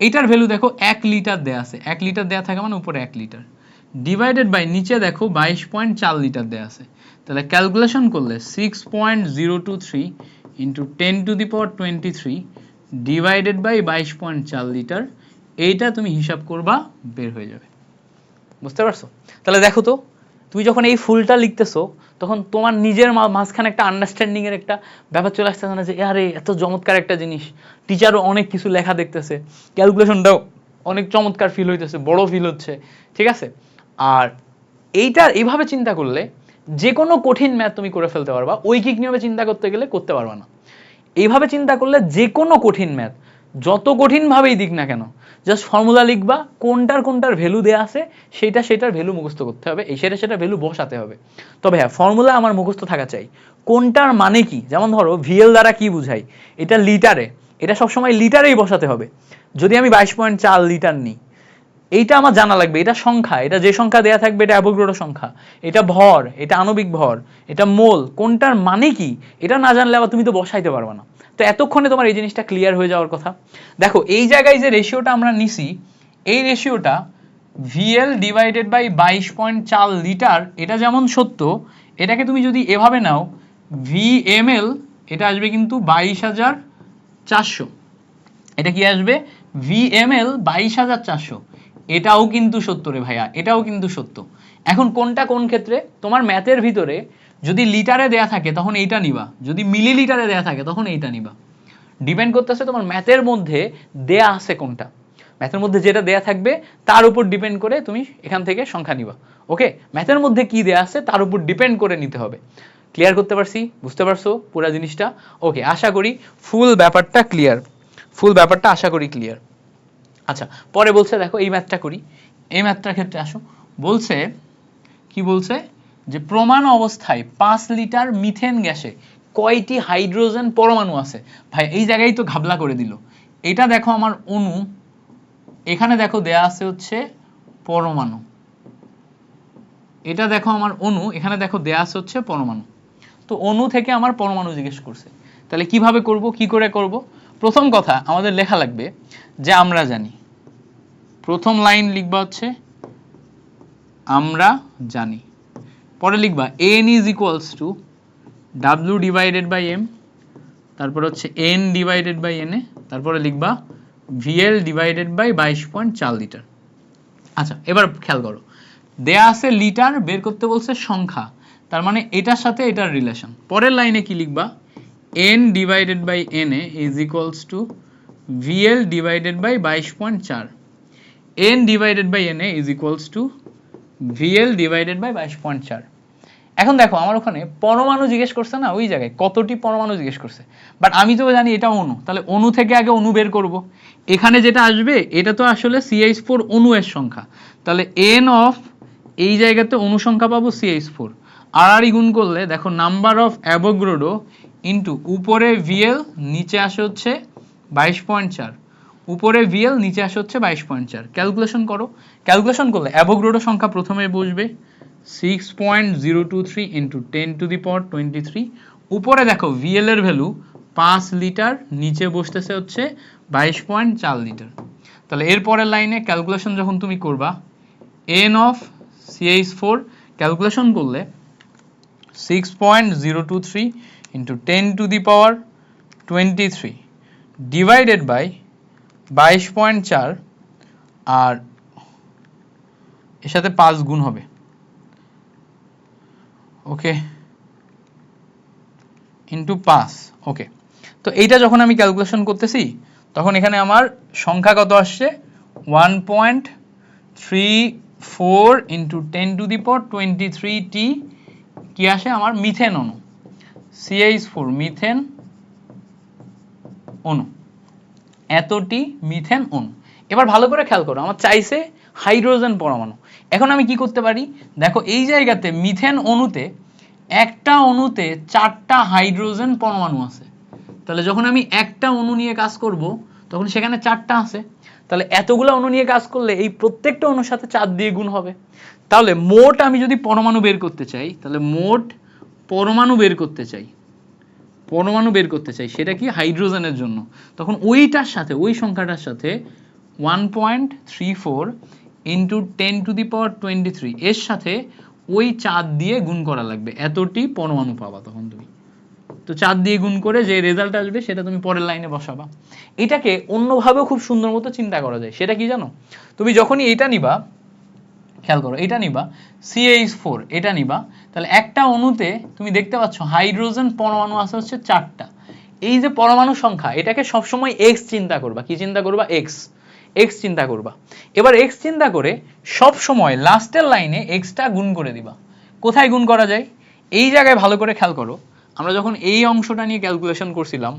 এটার ভ্যালু দেখো 1 লিটার দেয়া আছে, 1 লিটার দেয়া থাকে মানে উপরে 1 লিটার, ডিভাইডেড বাই নিচে দেখো 22.4 লিটার দেয়া আছে। তাহলে ক্যালকুলেশন করলে 6.023 into 10 to the power 23 divided by 22.4 litre, এইটা তুমি হিসাব করবা, বের হয়ে যাবে। বুঝতে পারছো? তাহলে দেখো তো তুমি যখন এই ফুলটা লিখতেছো তখন তোমার নিজের মাঝখানে একটা আন্ডারস্ট্যান্ডিং এর একটা ব্যাপার চলে আসতেছে না যে আরে এত চমৎকার একটা জিনিস, টিচারও অনেক কিছু লেখা দেখতেছে, ক্যালকুলেশনটাও অনেক চমৎকার ফিল হইতেছে, বড় ফিল হচ্ছে, ঠিক আছে। আর এইভাবে চিন্তা করলে যে কোনো কঠিন ম্যাথ তুমি করে ফেলতে পারবা, ঐকিক নিয়মে চিন্তা করতে গেলে করতে পারবা না। এইভাবে চিন্তা করলে যে কোনো কঠিন ম্যাথ যত কঠিনভাবেই দিক না কেন, জাস্ট ফর্মুলা লিখবা, কোনটার ভ্যালু দেয়া আছে সেটার ভ্যালু মুখস্থ করতে হবে, সেটা ভ্যালু বসাতে হবে। তবে হ্যাঁ, ফর্মুলা আমার মুখস্থ থাকা চাই, কোনটার মানে কি। যেমন ধরো ভিএল দ্বারা কি বুঝাই, এটা লিটারে, এটা সবসময় লিটারেই বসাতে হবে। যদি আমি 22.4 লিটার নিই, এইটা আমার জানা লাগবে, এটা সংখ্যা, এটা যে সংখ্যা দেয়া থাকবে এটা অ্যাভোগাড্রো সংখ্যা, এটা ভর, এটা আণবিক ভর, এটা মোল, কোনটার মানে কি এটা না জানলে আবার তুমি তো বসাইতে পারবে না। তো এতক্ষণে তোমার এই জিনিসটা ক্লিয়ার হয়ে যাওয়ার কথা। দেখো এই জায়গায় যে রেশিওটা আমরা নিছি, এই রেশিওটা ভিএল ডিভাইডেড বাই 22.4 লিটার, এটা যেমন সত্য, এটাকে তুমি যদি এভাবে নাও ভিএমএল, এটা আসবে কিন্তু 22,400, এটা কি আসবে ভিএমএল 22,400, এটাও কিন্তু সত্য রে ভাইয়া, এটাও কিন্তু সত্য। এখন কোনটা কোন ক্ষেত্রে, তোমার ম্যাথের ভিতরে যদি লিটারে দেয়া থাকে তখন এইটা নিবা, যদি মিলিলিটারে দেয়া থাকে তখন এইটা নিবা, ডিপেন্ড করতেছে তোমার ম্যাথের মধ্যে দেয়া আছে কোনটা। ম্যাথের মধ্যে যেটা দেয়া থাকবে তার উপর ডিপেন্ড করে তুমি এখান থেকে সংখ্যা নিবা। ওকে, ম্যাথের মধ্যে কি দেয়া আছে তার উপর ডিপেন্ড করে নিতে হবে। ক্লিয়ার করতে পারছি, বুঝতে পারছো পুরো জিনিসটা? ওকে, আশা করি ফুল ব্যাপারটা ক্লিয়ার, ফুল ব্যাপারটা আশা করি ক্লিয়ার। আচ্ছা, পরে বলছে দেখো এই ম্যাথটা করি, এই ম্যাথটার ক্ষেত্রে আসো। বলছে কি, বলছে যে প্রমাণ অবস্থায় 5 লিটার মিথেন গ্যাসে কয়টি হাইড্রোজেন পরমাণু আছে। ভাই এই জায়গায় তো ঘাবলা করে দিল। এটা দেখো আমার অণু, এখানে দেখো দেয়া আছে হচ্ছে পরমাণু, এটা দেখো আমার অণু, এখানে দেখো দেয়া আছে হচ্ছে পরমাণু। তো অণু থেকে আমার পরমাণু জিজ্ঞেস করছে, তাহলে কিভাবে করব, কি করে করব? প্রথম কথা আমাদের লেখা লাগবে যে আমরা জানি, প্রথম লাইন লিখবা হচ্ছে আমরা জানি, পরে লিখবা n is equals to w divided by m, তারপর হচ্ছে n divided by n A, তারপরে লিখবা vl ডিভাইডেড বাই 22.4 লিটার। আচ্ছা, এবার খেয়াল করো, দেয়া আছে লিটার, বের করতে বলছে সংখ্যা, তার মানে এটার সাথে এটার রিলেশন। পরের লাইনে কি লিখবা, n divided by n A is equals to vl divided by 22.4, n divided by n A is equals to vl divided by 22.4। এখন দেখো আমার ওখানে পরমাণু জিজ্ঞেস করছে না, ওই জায়গায় কতটি পরমাণু জিজ্ঞেস করছে, বাট আমি তো জানি এটা অণু, তাহলে অণু থেকে আগে অণু বের করব। এখানে যেটা আসবে এটা তো আসলে CH4 অণু এর সংখ্যা, তাহলে n অফ, এই জায়গাতে অণু সংখ্যা পাবো CH4, আর গুণ করলে দেখো নাম্বার অফ অ্যাভোগাড্রো ইনটু উপরে VL, নিচে আসে হচ্ছে 22.4, উপরে VL, নিচে আসে হচ্ছে 22.4। ক্যালকুলেশন করো, ক্যালকুলেশন করলে অ্যাভোগাড্রো সংখ্যা প্রথমে বসবে 6.023 ইন্টু 10 টু দি পাওয়ার 23, উপরে দেখো VL এর ভ্যালু 5 লিটার, নিচে বসতেছে হচ্ছে 22.4 লিটার। তাহলে এর পরের লাইনে ক্যালকুলেশন যখন তুমি করবা, n অফ CH4 ক্যালকুলেশন করলে 6.023 into 10 to the power 23 divided by 22.4, আর এর সাথে 5 গুণ হবে। ওকে, ইন্টু 5। ওকে, তো এইটা যখন আমি ক্যালকুলেশন করতেছি তখন এখানে আমার সংখ্যা কত আসছে, 1.34 ইন্টু 10 টু দি পাওয়ার 23 টি কি আসে আমার মিথেন অণু, CH4 মিথেন অণু, এতটি মিথেন অণু। এবার ভালো করে খেয়াল করো, আমার চাইছে হাইড্রোজেন পরমাণু। এখন আমি কি করতে পারি, দেখো এই জায়গাতে মিথেন অণুতে, একটা অণুতে 4টা হাইড্রোজেন পরমাণু আছে, তাহলে যখন আমি একটা অণু নিয়ে কাজ করব তখন সেখানে 4টা আছে, তাহলে এতগুলো অণু নিয়ে কাজ করলে এই প্রত্যেকটা অণুর সাথে 4 দিয়ে গুণ হবে। তাহলে মোট আমি যদি পরমাণু বের করতে চাই, তাহলে মোট পরমাণু বের করতে চাই, পরমাণু বের করতে চাই সেটা কি হাইড্রোজেনের জন্য, তখন ওইটার সাথে, ওই সংখ্যাটার সাথে 1.34 ইন্টু 10 টু দি পাওয়ার 23 এর সাথে ওই 4 দিয়ে গুণ করা লাগবে, এতটি পরমাণু পাবা তখন তুমি। তো 4 দিয়ে গুণ করে যে রেজাল্ট আসবে সেটা তুমি পরের লাইনে বসাবা। এটাকে অন্যভাবেও খুব সুন্দর মতো চিন্তা করা যায়, সেটা কি জানো, তুমি যখনই এটা নিবা, খেয়াল করো, এটা নিবা CH4, এটা নিবা, তাহলে একটা অণুতে তুমি দেখতে পাচ্ছ হাইড্রোজেন পরমাণু আছে হচ্ছে 4টা। এই যে পরমাণু সংখ্যা, এটাকে সবসময় এক্স চিন্তা করবা। কি চিন্তা করবা? এক্স, এক্স চিন্তা করবা। এবার এক্স চিন্তা করে সব সময় লাস্টের লাইনে এক্সটা গুণ করে দিবা। কোথায় গুণ করা যায়? এই জায়গায় ভালো করে খেয়াল করো, আমরা যখন এই অংশটা নিয়ে ক্যালকুলেশন করছিলাম,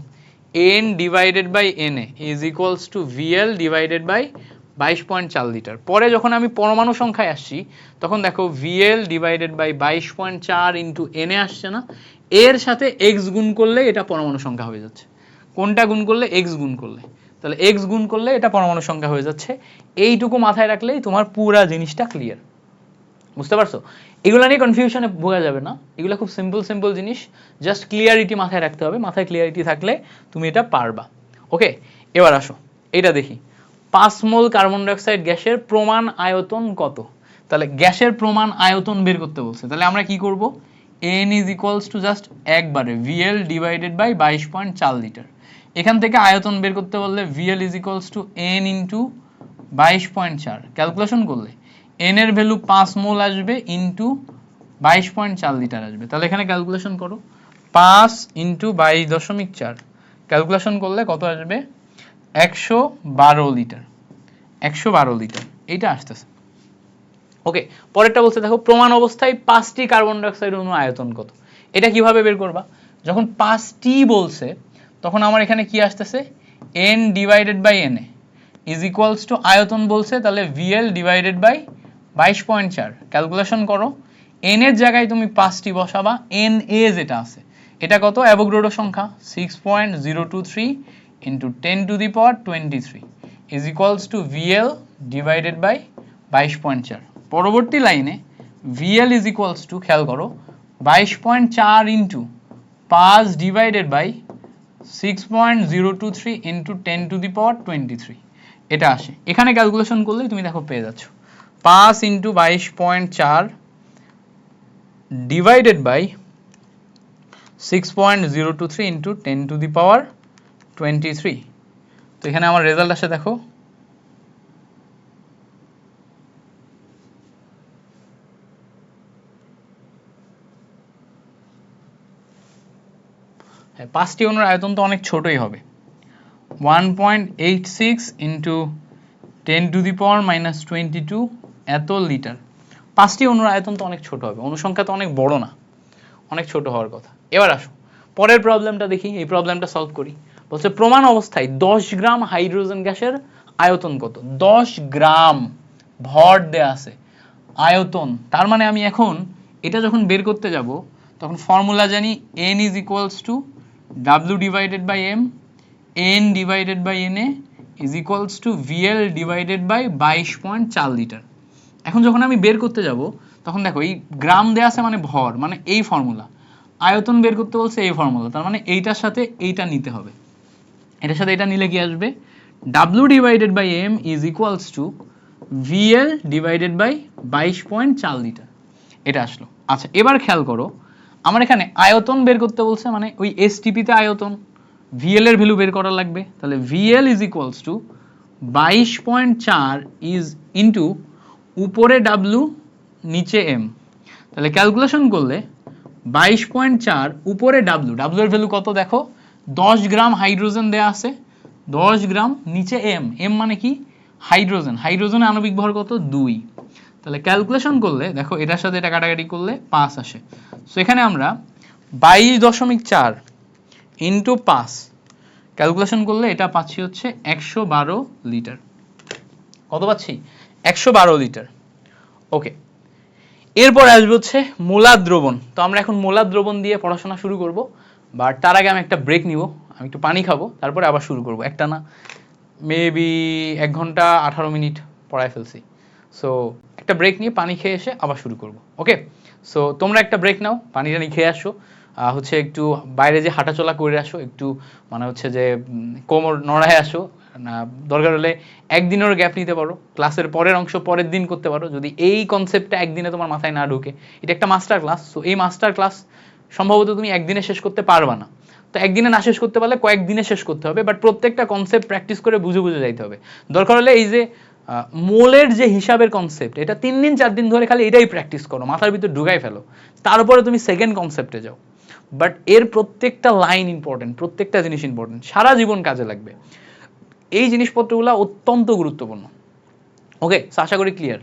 n divided by na is equals to VL divided by 22.4 litre. পরে যখন আমি পরমাণু সংখ্যায় আসছি, তখন দেখো VL divided by 22.4 into na আসছে না, এর সাথে এক্স গুণ করলে এটা পরমাণু সংখ্যা হয়ে যাচ্ছে। কোনটা গুণ করলে? এক্স গুণ করলে। তাহলে এক্স গুণ করলে এটা পরমাণু সংখ্যা হয়ে যাচ্ছে। এইটুকু মাথায় রাখলেই তোমার পুরা জিনিসটা ক্লিয়ার। বুঝতে পারছো? এগুলো নিয়ে কনফিউশনে ভোগা যাবে না, এগুলো খুব সিম্পল সিম্পল জিনিস, জাস্ট ক্লিয়ারিটি মাথায় রাখতে হবে। মাথায় ক্লিয়ারিটি থাকলে তুমি এটা পারবা। ওকে, এবার আসো এটা দেখি। 5 মোল কার্বন ডাইঅক্সাইড গ্যাসের প্রমাণ আয়তন কত? তাহলে গ্যাসের প্রমাণ আয়তন বের করতে বলছে, তাহলে আমরা কি করব? n is equals two just একবারে VL ডিভাইডেড বাই 22.4 লিটার। এখান থেকে আয়তন বের করতে বললে VL is equals to n into 22.4, calculation করলে n এর ভ্যালু 5 মোল আসবে ইন্টু 22.4 লিটার আসবে। তাহলে এখানে ক্যালকুলেশন করো, 5 ইন্টু 22.4, ক্যালকুলেশন করলে কত আসবে? 112 লিটার। 112 লিটার এইটা আসতেছে। ওকে, পরেরটা বলছে দেখো, প্রমাণ অবস্থায় 5টি কার্বন ডাইঅক্সাইড অণু আয়তন কত? এটা কিভাবে বের করবা? যখন 5টি বলছে, তখন আমার এখানে কি আসতেছে? n divided by na is equals to আয়তন বলছে, তাহলে VL ডিভাইডেড বাই 22.4, ক্যালকুলেশন করো। n এর জায়গায় তুমি 5টি বসাবা, na যেটা আছে এটা কত? অ্যাভোগাড্রো সংখ্যা 6.023 into 10 to the power 23 is equals to VL divided by 22.4। পরবর্তী লাইনে VL ইজ ইকুয়ালস টু, খেয়াল করো, 22.4 into 5 divided by 6.023 into 10 to the power 23 এটা আসে। এখানে ক্যালকুলেশন করলেই তুমি দেখো পেয়ে যাচ্ছ 5 into 22.4 divided by 6.023 into 10 to the power 23। তো এখানে আমার রেজাল্ট আসে দেখো, হ্যাঁ 5টি অণুর আয়তন তো অনেক ছোটই হবে, 1.86 into 10 to the power minus 22 এত লিটার। 5টি অণুর আয়তন তো অনেক ছোট হবে, অনুসংখ্যা তো অনেক বড় না, অনেক ছোট হওয়ার কথা। এবার আসো পরের প্রবলেমটা দেখি, এই প্রবলেমটা সলভ করি। বলছে প্রমাণ অবস্থায় 10 গ্রাম হাইড্রোজেন গ্যাসের আয়তন কত? 10 গ্রাম ভর দেয়া আছে, আয়তন। তার মানে আমি এখন এটা যখন বের করতে যাব, তখন ফর্মুলা জানি n is equals to W divided by m, n divided by na is equals to VL divided by 22.4 litre. এখন যখন আমি বের করতে যাব, তখন দেখো এই গ্রাম দেয়া আছে মানে ভর, মানে এই ফর্মুলা। আয়তন বের করতে বলছে এই ফর্মুলা, তার মানে এইটার সাথে এইটা নিতে হবে। এটার সাথে এটা নিলে কি আসবে? W divided by m is equals to VL divided by 22.4 litre, এটা আসলো। আচ্ছা এবার খেয়াল করো, আমার এখানে আয়তন বের করতে বলছে, মানে ওই STP তে আয়তন, VL এর ভ্যালু বের করা লাগবে। তাহলে VL is equals two 22.4 is into উপরে W নিচে m, তাহলে ক্যালকুলেশন করলে 22.4 উপরে W এর ভ্যালু কত দেখো? 10 গ্রাম হাইড্রোজেন দেয়া আছে, 10 গ্রাম, নিচে m মানে কি? হাইড্রোজেন, হাইড্রোজেনের আণবিক ভর কত? 2। তাহলে ক্যালকুলেশন করলে দেখো এটার সাথে এটা কাটাকাটি করলে 5 আসে। সো এখানে আমরা 22.4 ইন্টু 5 ক্যালকুলেশন করলে এটা পাচ্ছি হচ্ছে 112 লিটার। কত পাচ্ছি? 112 লিটার। ওকে, এরপর আসবে হচ্ছে মোলার দ্রবণ। তো আমরা এখন মোলার দ্রবণ দিয়ে পড়াশোনা শুরু করব, বাট তার আগে আমি একটা ব্রেক নিব, আমি একটু পানি খাবো, তারপরে আবার শুরু করব। একটা না, মেবি 1 ঘন্টা 18 মিনিট পড়ায় ফেলছি। সো একটা ব্রেক নিয়ে পানি খেয়ে এসে আবার শুরু করব। ওকে, সো তোমরা একটা ব্রেক নাও, পানি টানি খেয়ে আসো, হচ্ছে একটু বাইরে যে হাঁটাচলা করে আসো, একটু মানে হচ্ছে যে কোমর নড়ায় আসো, না দরকার হলে একদিনেরও গ্যাপ নিতে পারো, ক্লাসের পরের অংশ পরের দিন করতে পারো, যদি এই কনসেপ্টটা একদিনে তোমার মাথায় না ঢুকে। এটা একটা মাস্টার ক্লাস, সো এই মাস্টার ক্লাস সম্ভবত তুমি একদিনে শেষ করতে পারবা না। তো একদিনে না শেষ করতে পারলে কয়েকদিনে শেষ করতে হবে, বাট প্রত্যেকটা কনসেপ্ট প্র্যাকটিস করে বুঝে বুঝে যাইতে হবে। দরকার হলে এই যে মোলের যে হিসাবের কনসেপ্ট, এটা 3 দিন 4 দিন ধরে খালি এটাই প্র্যাকটিস করো, মাথার ভিতর ঢুকাই ফেলো, তারপরে তুমি সেকেন্ড কনসেপ্টে যাও। বাট এর প্রত্যেকটা লাইন ইম্পর্টেন্ট, প্রত্যেকটা জিনিস ইম্পর্টেন্ট, সারা জীবন কাজে লাগবে। এই জিনিসপত্রগুলো অত্যন্ত গুরুত্বপূর্ণ। ওকে, আশা করি ক্লিয়ার।